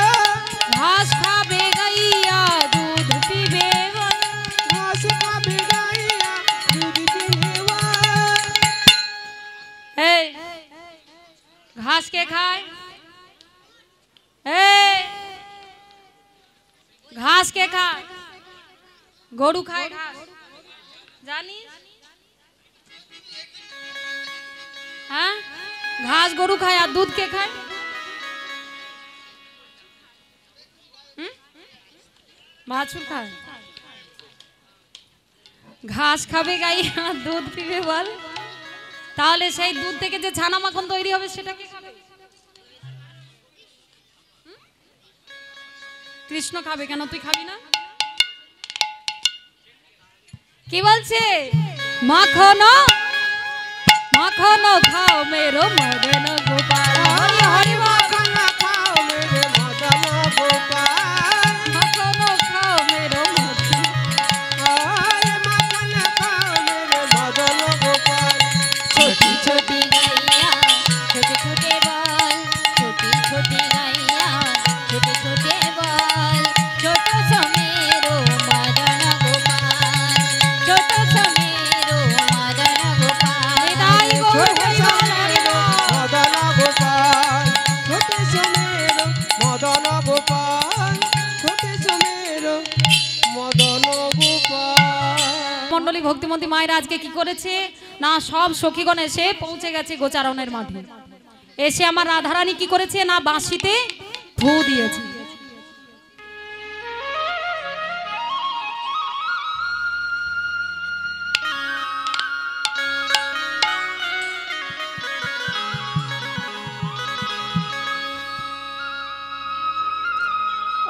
घास खाबे गैया दूध पीबे बल घास खाबे गैया दूध पीने वो এই ঘাস কে খায় এই ঘাস কে খায় গরু খায় ঘাস জানিস হ্যাঁ ঘাস গরু খায় আর দুধ কে খায় বাছুর খায় ঘাস খাবে গাইয়া দুধ পিবে বল তাহলে সেই দুধ থেকে যে ছানা মাখন তৈরি হবে সেটা কে খাবে কৃষ্ণ খাবে কেন তুই খাবি না কি বলছে মাখন মাখন খাও মেরো মদন গোপাল হরি হরি माखन खाओ मेरे मदन गोपाल মাখন খাও মেরো মদন आय माखन खाओ मेरे मदन गोपाल छोटी छोटी गैया छोटे छोटे बाल छोटी छोटी गैया छोटे छोटे बाल छोटा सा मेरो मदन गोपाल छोटा सा मेरो मदन गोपाल বিদায় গৌর छोटे হরি से বল। मेरो मदन गोपाल छोटे से मेरो मदन गोपाल মণ্ডলী ভক্তিমতী মায়ের আজকে কি করেছে না সব সখীগণ এসে পৌঁছে গেছে গোচারণের মাঠে এসে আমার রাধারানী কি করেছে না বাঁশিতে ফু দিয়েছে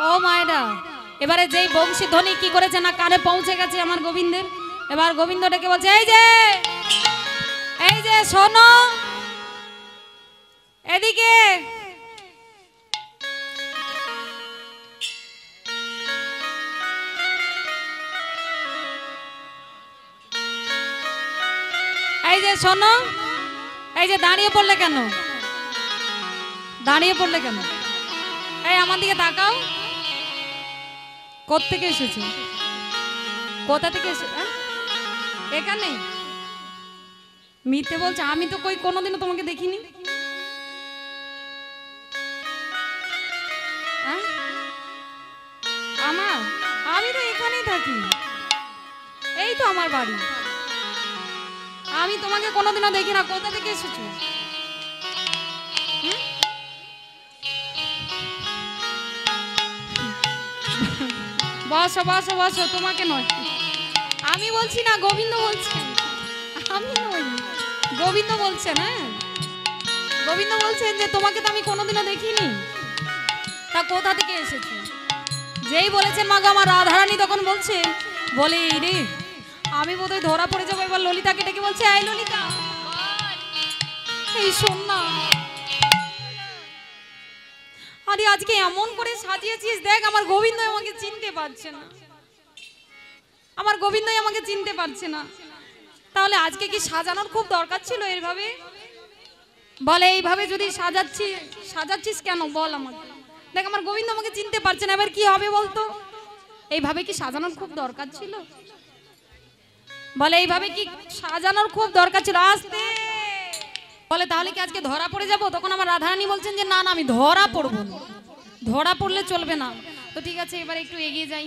ও মায়েরা এবারে যেই বংশী ধ্বনি কি করেছে না কানে পৌঁছে গেছে আমার গোবিন্দের। এবার গোবিন্দ ডেকে বলছে, এই যে শোনো, এদিকে। এই যে শোনো, এই যে দাঁড়িয়ে পড়লে কেন? দাঁড়িয়ে পড়লে কেন? এই আমার দিকে তাকাও। কোত্থেকে এসেছো? কোথা থেকে এসেছো? এখানে মিথ্যে বলছে, আমি তো কই কোনোদিনও তোমাকে দেখিনি। আমি তো এখানেই থাকি, এই তো আমার বাড়ি। আমি তোমাকে কোনোদিনও দেখি না। কোথা থেকে এসেছো? বসো বসো বসো, তোমাকে নয়। আমি বলছি না, গোবিন্দ বলছেন। আমি নই, গোবিন্দ বলছেন। হ্যাঁ, গোবিন্দ বলছেন যে তোমাকে তো আমি কোনোদিনও দেখিনি, তা কোথা থেকে এসেছো? যেই বলেছেন মা গো আমার রাধারানী, তখন বলছে বলে এই রে, আমি বোধহয় ধরা পড়ে যাবো। এবার ললিতাকে ডেকে বলছে, এই ললিতা, এই শোন না, আরে আজকে এমন করে সাজিয়েছিস, দেখ আমার গোবিন্দ আমাকে চিনতে পারছে না, আমার গোবিন্দ আমাকে চিনতে পারছে না। তাহলে আজকে কি সাজানোর খুব দরকার ছিল এইভাবে? বলে এইভাবে যদি সাজাচ্ছিস কেন বল আমাকে। দেখ আমার গোবিন্দ আমাকে চিনতে পারছে না, এবার কি হবে বলতো? এইভাবে কি সাজানোর খুব দরকার ছিল? বলে এইভাবে কি সাজানোর খুব দরকার ছিল? আসতে বলে তাহলে কি আজকে ধরা পড়ে যাব? তখন আমার রাধারানী বলছেন যে না না, আমি ধরা পড়বো না, ধরা পড়লে চলবে না। তো ঠিক আছে, এবার একটু এগিয়ে যাই।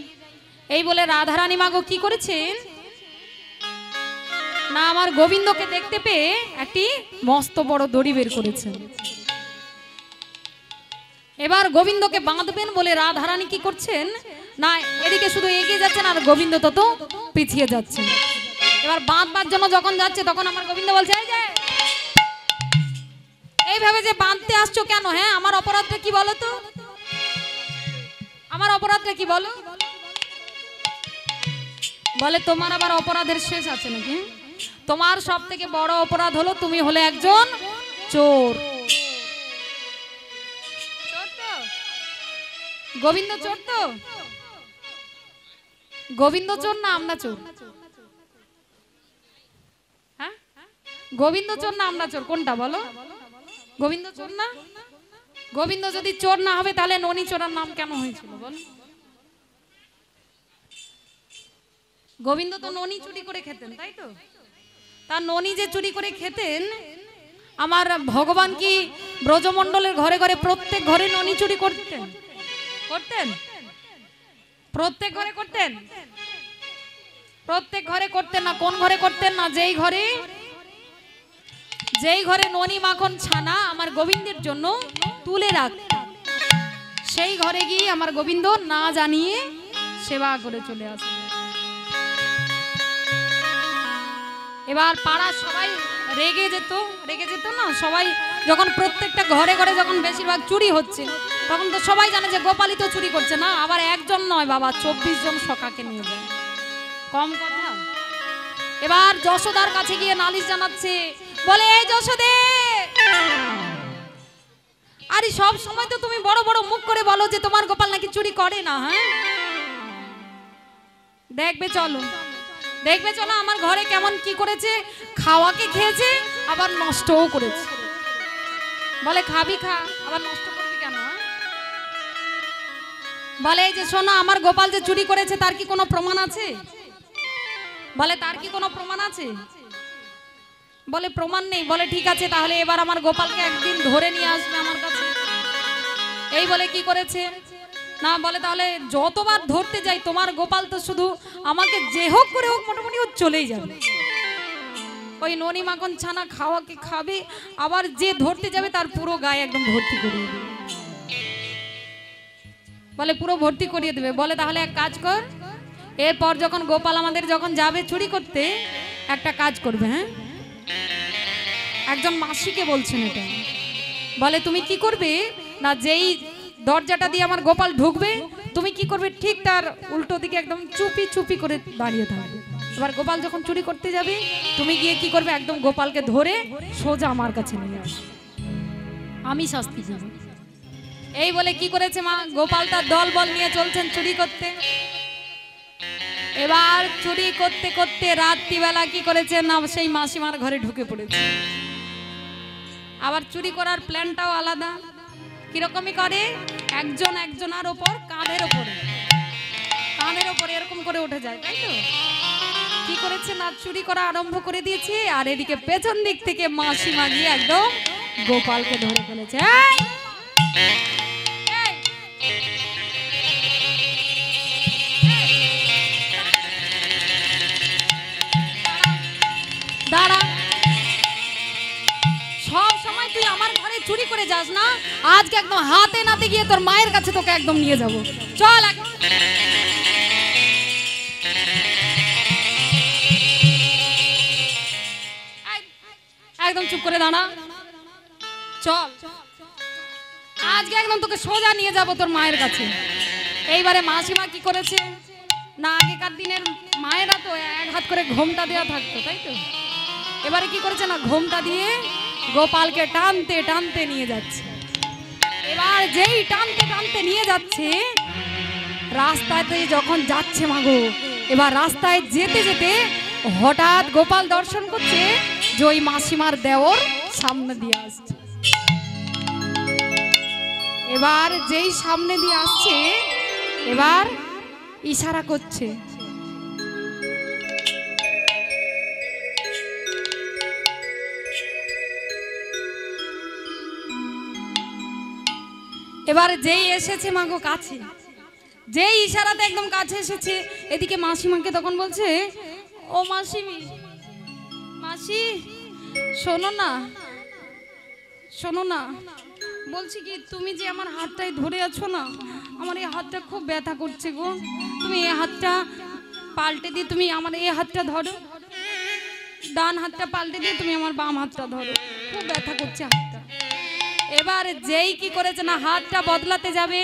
এই বলে রাধারানী মাগো কি করেছেন না, আমার গোবিন্দকে দেখতে পেয়ে একটি মস্ত বড় দড়ি বের করেছেন। এবার গোবিন্দকে বাঁধবেন বলে রাধারানী কি করছেন না, এদিকে শুধু এগিয়ে যাচ্ছেন আর গোবিন্দ তত পিছিয়ে যাচ্ছেন। এবার বাঁধবার জন্য যখন যাচ্ছে, তখন আমার গোবিন্দ বলছে, এই যে এইভাবে যে বাঁধতে আসছো কেন? হ্যাঁ, আমার অপরাধটা কি বলো তো? আমার অপরাধটা কি বলো? বলে তোমার আবার অপরাধের শেষ আছে নাকি? তোমার সব থেকে বড় অপরাধ হলো তুমি হলে একজন চোর। গোবিন্দ চোর তো? গোবিন্দ চোর না আমরা চোর? হ্যাঁ, গোবিন্দ চোর না আমরা চোর? কোনটা বলো? গোবিন্দ চোর না? গোবিন্দ যদি চোর না হবে তাহলে ননি চোরার নাম কেন হয়েছিল বল? গোবিন্দ তো ননি চুরি করে খেতেন, তাই তো? তার ননি যে চুরি করে খেতেন, আমার ভগবান কি ব্রজমণ্ডলের ঘরে ঘরে প্রত্যেক ঘরে ননি চুরি করতেন? করতেন? প্রত্যেক ঘরে করতেন? প্রত্যেক ঘরে করতেন না। কোন ঘরে করতেন না? যেই ঘরে ননি মাখন ছানা আমার গোবিন্দের জন্য তুলে রাখতেন, সেই ঘরে গিয়ে আমার গোবিন্দ না জানিয়ে সেবা করে চলে আসতেন। এবার পাড়ার সবাই রেগে যেত না সবাই, যখন প্রত্যেকটা ঘরে ঘরে যখন বেশিরভাগ চুরি হচ্ছে, তখন তো সবাই জানে যে গোপালই তো চুরি করছে। না, আবার একজন নয় বাবা, 24 জন সখাকে নিয়ে যায়, কম কথা। এবার যশোদার কাছে গিয়ে নালিশ জানাচ্ছে, বলে এই যশোদে, আরে সব সময় তো তুমি বড় বড় মুখ করে বলো যে তোমার গোপাল নাকি চুরি করে না। হ্যাঁ, দেখবে চলো আমার ঘরে কেমন কি করেছে, খাওয়াকে খেয়েছে আবার নষ্টও করেছে। বলে খাবি খা, আবার নষ্ট করবি কেন? বলে এই যে শোনো, আমার গোপাল যে চুরি করেছে তার কি কোনো প্রমাণ আছে? বলে তার কি কোনো প্রমাণ আছে? বলে প্রমাণ নেই। বলে ঠিক আছে, তাহলে এবার আমার গোপালকে একদিন ধরে নিয়ে আসবে আমার কাছে। এই বলে কি করেছে না, বলে তাহলে যতবার ধরতে যাই তোমার গোপাল তো শুধু আমাকে যে হোক করে হোক মোটামুটি ও চলেই যাবে। ওই ননি মাখন ছানা খাওয়াকে খাবে, আবার যে ধরতে যাবে তার পুরো গায়ে একদম ভর্তি করিয়ে দেবে। বলে পুরো ভর্তি করিয়ে দেবে। বলে তাহলে এক কাজ কর, এরপর যখন গোপাল আমাদের যখন যাবে চুরি করতে, একটা কাজ করবে। হ্যাঁ, একজন মাসিকে বলছেন এটা। বলে তুমি কি করবে না, যেই দরজাটা দিয়ে আমার গোপাল ঢুকবে তুমি কি করবে ঠিক তার উল্টো দিকে একদম চুপি চুপি করে দাঁড়িয়ে থাকবে। এবার গোপাল যখন চুরি করতে যাবে তুমি গিয়ে কি করবে একদম গোপালকে ধরে সোজা আমার কাছে নিয়ে আসবে, আমি শাস্তি দেব। এই বলে কি করেছে মা, গোপাল তার দল বল নিয়ে চলছেন চুরি করতে। এবার চুরি করতে করতে রাত্রিবেলা কি করেছে না সেই মাসিমার ঘরে ঢুকে পড়েছে। আবার চুরি করার প্ল্যানটাও আলাদা, কিরকমই করে একজন একজনের ওপর কাঁধের ওপরে এরকম করে উঠে যায়, তাই তো? কি করেছে না চুরি করা আরম্ভ করে দিয়েছে, আর এদিকে পেছন দিক থেকে মাসিমা গিয়ে একদম গোপালকে ধরে ফেলেছে। দাঁড়া, সব সময় তুই আমার ঘরে চুরি করে যাস না, আজকে একদম হাতে নাতে গিয়ে তোর মায়ের কাছে তোকে একদম নিয়ে যাব। চল একদম চুপ করে দাঁড়া, চল আজকে একদম তোকে সোজা নিয়ে যাব তোর মায়ের কাছে। এইবারে মাসিমা কি করেছে না, আগেকার দিনের মায়েরা তো এক হাত করে ঘোমটা দেওয়া থাকতো, তাই তো? এবারে কি করেছে না ঘোমটা দিয়ে গোপালকে টানতে টানতে নিয়ে যাচ্ছে। এবার যেই টানতে টানতে নিয়ে যাচ্ছে, রাস্তাতে যখন যাচ্ছে মাগো, এবার রাস্তায় যেতে যেতে হঠাৎ গোপাল দর্শন করছে যে ওই মাসিমার দেওর সামনে দিয়ে আসছে। এবার যেই সামনে দিয়ে আসছে, এবার ইশারা করছে, এবার যেই এসেছে মাগো কাছে, যেই ইশারাতে একদম কাছে এসেছে, এদিকে মাসিমাকে তখন বলছে, ও মাসিমি, মাসি শোনো না, শোনো না, বলছি কি তুমি যে আমার হাতটাই ধরে আছো না, আমার এই হাতটা খুব ব্যথা করছে গো, তুমি এই হাতটা পাল্টে দিয়ে তুমি আমার এই হাতটা ধরো, ডান হাতটা পাল্টে দিয়ে তুমি আমার বাম হাতটা ধরো, খুব ব্যথা করছে হাতটা। এবার যেই কি করেছে না হাতটা বদলাতে যাবে,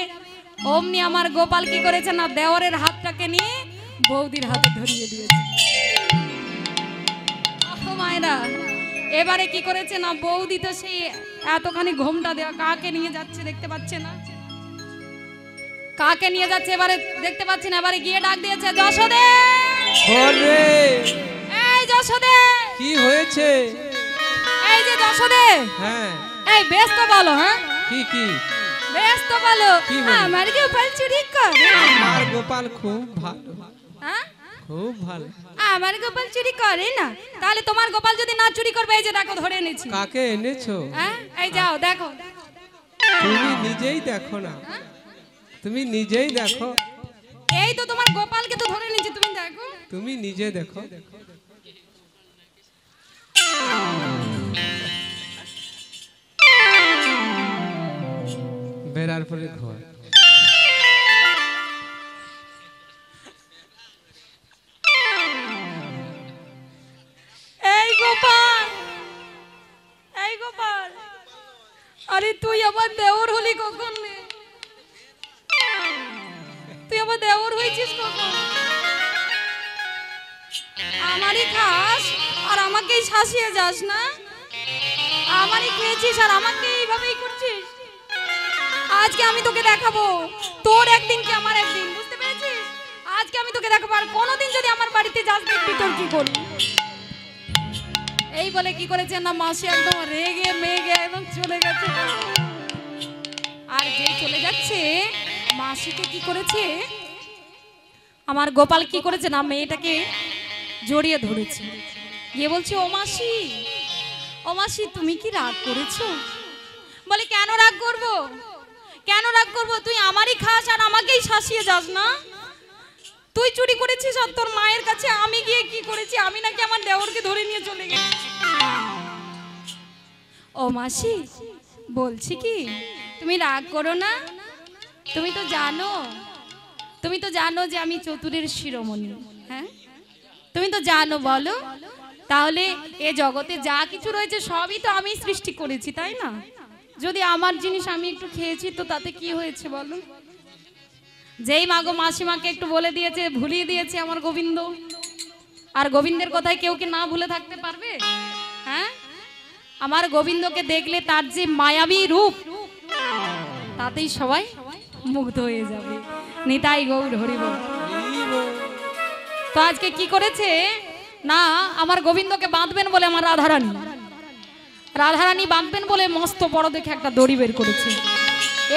অমনি আমার গোপাল কি করেছে না দেওরের হাতটাকে নিয়ে বৌদির হাতে ধরিয়ে দিয়েছে। মায়েরা এবারে কি করেছে না বৌদি তো সেই এতখানি ঘোমটা দেওয়া কাকে নিয়ে যাচ্ছে দেখতে পাচ্ছে না, কাকে নিয়ে যাচ্ছে এবারে দেখতে পাচ্ছি না, এবারে গিয়ে ডাক দিয়েছে, যশোদে, এই যশোদে, কি হয়েছে? এই যে যশোদে, হ্যাঁ এই বেশ তো বলো, হ্যাঁ কি কি বেশ তো বলো, কি বলি? আমার গোপাল চুরি করে, আমার গোপাল খুব ভালো, হ্যাঁ খুব ভালো, আমার গোপাল চুরি করে না, তাহলে তোমার গোপাল যদি না চুরি করবে, এই যে দেখো ধরে এনেছি। কাকে এনেছো? হ্যাঁ এই যাও দেখো, তুমি নিজেই দেখো না, তুমি নিজেই দেখো, এই তো তোমার গোপালকে তো ধরে এনেছি, তুমি দেখো, তুমি নিজে দেখো। বেড়ার পরে ঘর, এই গোপাল, এই গোপাল, আরে তুই আবার দেওর হলি কখন রে? তুই আবার দেওর হয়েছিস কখন? আমারই খাস আর আমাকেই শাসিয়ে যাস না, আমারই খেয়েছিস আর আমাকে এইভাবেই করছিস। আজকে আমি তোকে দেখাবো, তোর একদিন কি আমার একদিন, বুঝতে পেরেছিস? আজকে আমি তোকে দেখাবো, আর কোনোদিন যদি আমার বাড়িতে যাস দেখবি তোর কি করবি। এই বলে কি করেছে না মাসি একদম রেগে মেগে একদম চলে গেছে। আর যেই চলে যাচ্ছে মাসিকে কি করেছে আমার গোপাল, কি করেছে না মেয়েটাকে জড়িয়ে ধরেছে, গিয়ে বলছে, ও মাসি, ও মাসি তুমি কি রাগ করেছো? বলে কেন রাগ করব, কেন রাগ করব, তুই আমারই খাস আর আমাকেই শাসিয়ে যাস না, তুই চুরি করেছিস আর তোর মায়ের কাছে আমি গিয়ে কি করেছি, আমি নাকি আমার দেওরকে ধরে নিয়ে চলে গেছি। ও মাসি বলছি কি তুমি রাগ করো না, তুমি তো জানো, তুমি তো জানো যে আমি চতুরের শিরোমণি, হ্যাঁ তুমি তো জানো, বলো তাহলে এ জগতে যা কিছু রয়েছে সবই তো আমি সৃষ্টি করেছি, তাই না? যদি আমার জিনিস আমি একটু খেয়েছি তো তাতে কি হয়েছে বলো? যেই মাগো মাসিমাকে একটু বলে দিয়েছে, ভুলিয়ে দিয়েছে আমার গোবিন্দ, আর গোবিন্দের কথায় কেউ কি না ভুলে থাকতে পারবে? হ্যাঁ, আমার গোবিন্দকে দেখলে তার যে মায়াবী রূপ, তাতেই সবাই মুগ্ধ হয়ে যাবে। নিতাই গৌর হরি বল। তো আজকে কি করেছে না, আমার গোবিন্দকে বাঁধবেন বলে আমার রাধারানী বাঁধবেন বলে মস্ত বড় দেখে একটা দড়ি বের করেছে।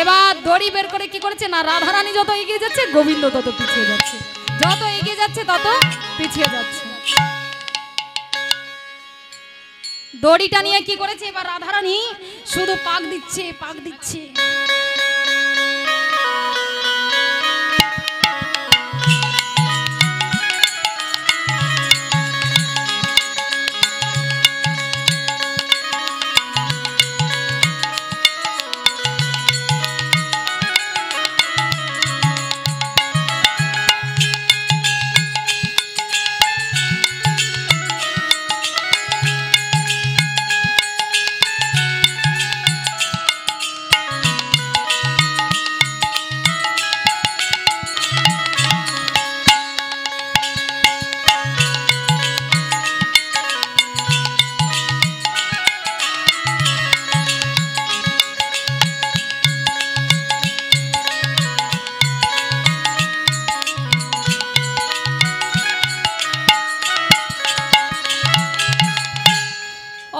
এবার দড়ি বের করে কি করেছে না, রাধারানী যত এগিয়ে যাচ্ছে গোবিন্দ তত পিছিয়ে যাচ্ছে, যত এগিয়ে যাচ্ছে তত পিছিয়ে যাচ্ছে। দড়িটা নিয়ে কি করেছে, এবার রাধারানী শুধু পাক দিচ্ছে, পাক দিচ্ছে।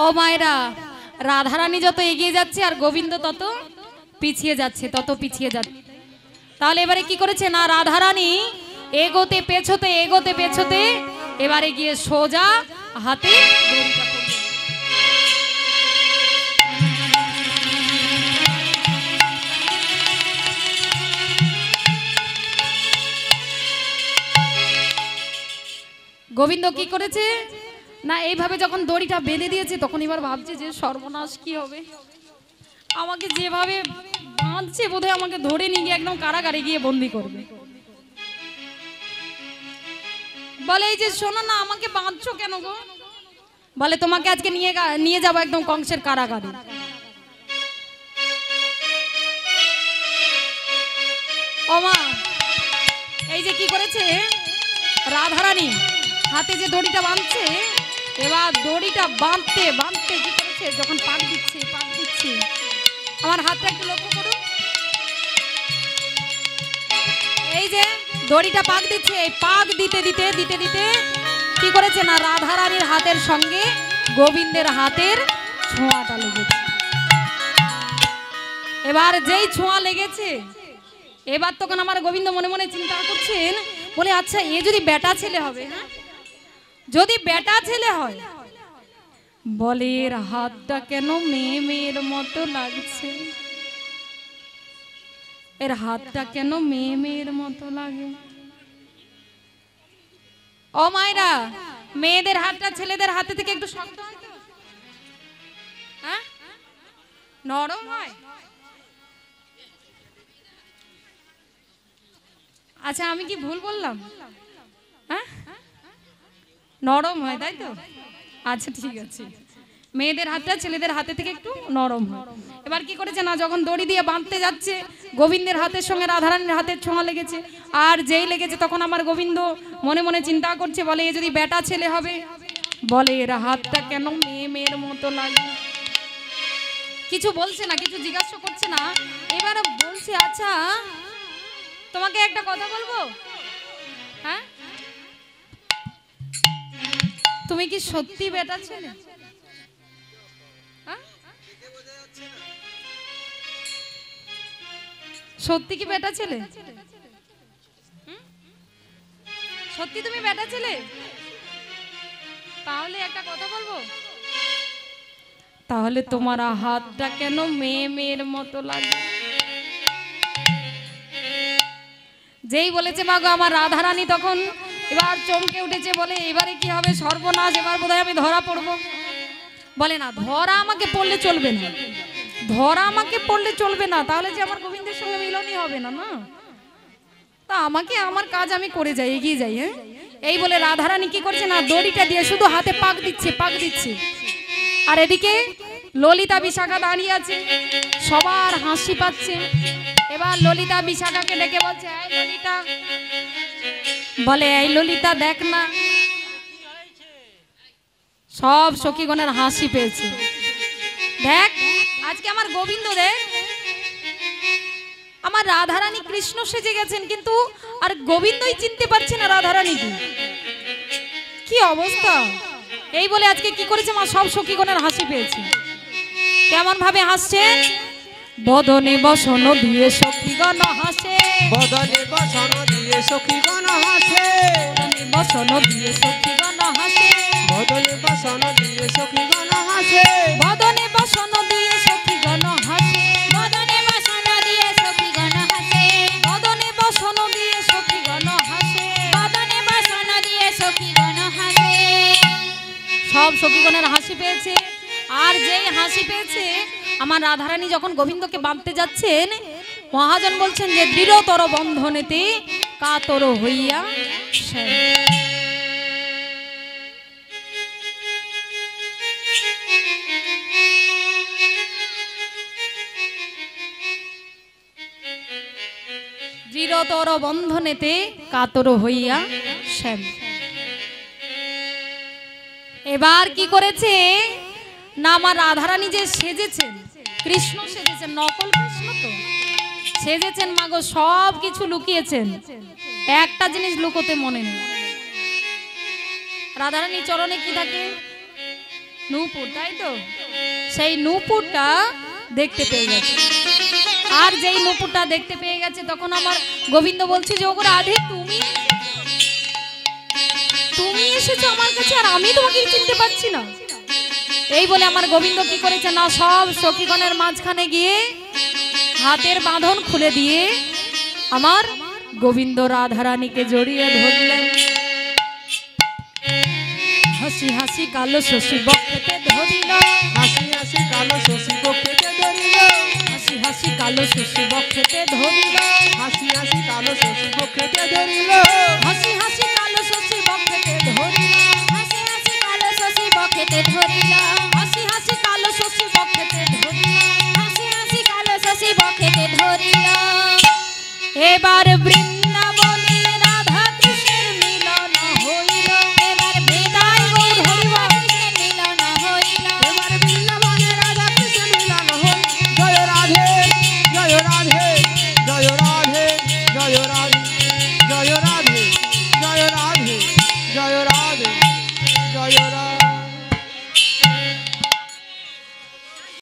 ও মায়েরা, রাধারানী যত এগিয়ে যাচ্ছে আর গোবিন্দ তত পিছিয়ে যাচ্ছে, তত পিছিয়ে যাচ্ছে। তাহলে এবারে কি করেছে না, রাধারানী এগোতে পেছোতে এগোতে পেছোতে এবারে গিয়ে সোজা হাতে দড়িটা পড়ল। গোবিন্দ কি করেছে না, এইভাবে যখন দড়িটা বেঁধে দিয়েছে তখন এবার ভাবছে যে সর্বনাশ কি হবে, আমাকে যেভাবে বাঁধছে বোধহয় আমাকে ধরে নিয়ে গিয়ে একদম কারাগারে গিয়ে বন্দি করবে। বলে এই যে শোনো না, আমাকে বাঁধছো কেন গো? বলে তোমাকে আজকে নিয়ে যাবো একদম কংসের কারাগারে। ও মা, এই যে কি করেছে রাধারানী, হাতে যে দড়িটা বাঁধছে, এবার দড়িটা বাঁধতে বাঁধতে কি করেছে, যখন পাক দিচ্ছে আমার হাতটা একটু লক্ষ্য করুন, এই যে দড়িটা পাক দিচ্ছে, এই পাক দিতে দিতে দিতে দিতে কি করেছে না, রাধারানীর হাতের সঙ্গে গোবিন্দের হাতের ছোঁয়াটা লেগেছে। এবার যেই ছোঁয়া লেগেছে, এবার তখন আমার গোবিন্দ মনে মনে চিন্তা করছেন, বলে আচ্ছা এ যদি বেটা ছেলে হবে, হ্যাঁ যদি বেটা ছেলে হয়, বলে এর হাতটা কেন মেয়ের মতো লাগছে, এর হাতটা কেন মেয়ের মতো লাগে। ও মায়েরা, মেয়েদের হাতটা ছেলেদের হাতে থেকে একটু শক্ত হয় তো, হ্যাঁ নরম হয়। আচ্ছা আমি কি ভুল বললাম? হ্যাঁ নরম হয় তাই তো, আচ্ছা ঠিক আছে, মেয়েদের হাতটা ছেলেদের হাতে থেকে একটু নরম হয়। এবার কি করেছে না, যখন দড়ি দিয়ে বাঁধতে যাচ্ছে, গোবিন্দের হাতের সঙ্গে রাধারানীর হাতের ছোঁয়া লেগেছে, আর যেই লেগেছে তখন আমার গোবিন্দ মনে মনে চিন্তা করছে, বলে এ যদি বেটা ছেলে হবে, বলে এর হাতটা কেন মেয়ের মতো লাগে। কিছু বলছে না, কিছু জিজ্ঞাসা করছে না, এবার বলছে আচ্ছা তোমাকে একটা কথা বলবো, হ্যাঁ তুমি কি সত্যি বেটা ছেলে? সত্যি কি বেটা ছেলে? সত্যি তুমি বেটা ছেলে? তাহলে একটা কথা বলবো, তাহলে তোমার হাতটা কেন মেয়ের মতো লাগে। যেই বলেছে মাগো আমার রাধারানী, তখন এবার চমকে উঠেছে, বলে এবারে কি হবে, সর্বনাশ, এবার বোধহয় আমি ধরা পড়বো। বলে না, ধরা আমাকে পড়লে চলবে না, ধরা আমাকে পড়লে চলবে না, তাহলে যে আমার গোবিন্দের সঙ্গে মিলনই হবে না, না তা আমাকে আমার কাজ আমি করে যাই, এগিয়ে যাই। হ্যাঁ এই বলে রাধারানী কি করছে না, দড়িটা দিয়ে শুধু হাতে পাক দিচ্ছে, আর এদিকে ললিতা বিশাখা দাঁড়িয়ে আছে, সবার হাসি পাচ্ছে। এবার এবার ললিতা বিশাখাকে ডেকে বলছে, এই ললিতা, বলে এই ললিতা দেখ না, সব সখীগণের হাসি পেয়েছে। দেখ আজকে আমার গোবিন্দ, দেখ আমার রাধারানী কৃষ্ণ সেজে গেছেন, কিন্তু আর গোবিন্দই চিনতে পারছে না রাধারানীকে। কি অবস্থা! এই বলে আজকে কি করেছে মা, সব সখীগণের হাসি পেয়েছে। কেমন ভাবে হাসছে? বদনে বসন দিয়ে সখীগণ হাসে, বদনে বসন দিয়ে সখীগণ হাসে, বদনে বসন দিয়ে সখীগণ হাসে, বদনে বসন দিয়ে সখীগণ হাসে, বদনে বসন দিয়ে সখীগণ হাসে, বদনে বাসন দিয়ে সখীগণ হাসে, বদনে বসন দিয়ে সখীগণ হাসে, বদনে বাসন দিয়ে সখীগণ হাসে। সব সখীগণের হাসি পেয়েছে। আর যেই হাসি পেয়েছে, আমার রাধারানী যখন গোবিন্দকে বাঁধতে যাচ্ছেন, মহাজন বলছেন যে দৃঢ়তর বন্ধনেতে কাতর হইয়া সে। দৃঢ়তর বন্ধনেতে কাতর হইয়া শ্যাম। এবার কি করেছে না, আমার রাধারানী যে সেজেছেন, কৃষ্ণ সেজেছেন, নকল কৃষ্ণ তো সেজেছেন মাগো, সব কিছু লুকিয়েছেন, একটা জিনিস লুকোতে মনে নেই। রাধারানী চরণে কি থাকে? নূপুর, তাই তো? সেই নূপুরটা দেখতে পেয়ে গেছে। আর যেই নূপুরটা দেখতে পেয়ে গেছে, তখন আমার গোবিন্দ বলছে যে ওগো রাধে, তুমি এসেছো আমার কাছে, আর আমি তোমাকে চিনতে পারছি না। এই বলে আমার গোবিন্দ কি করেছে না, সব সখীগণের মাঝখানে গিয়ে হাতের বাঁধন খুলে দিয়ে আমার গোবিন্দ রাধারানীকে জড়িয়ে ধরলেন। হাসি হাসি কালো শশী বক্ষেতে ধরিল, হাসি হাসি কালো শশী বক্ষেতে ধরিল, হাসি হাসি কালো শশী বক্ষেতে ধরিল, হাসি হাসি কালো শশী বক্ষেতে ধরিল, হাসি হাসি কালো শশী বক্ষেতে ধরিল, হাসি হাসি কালো শশী বক্ষেতে ধরিল, হাসি হাসি কালো শশী বক্ষেতে ধরিল, হাসি হাসি কালো শশী বক্ষেতে ধরিল। এবার বৃন্দ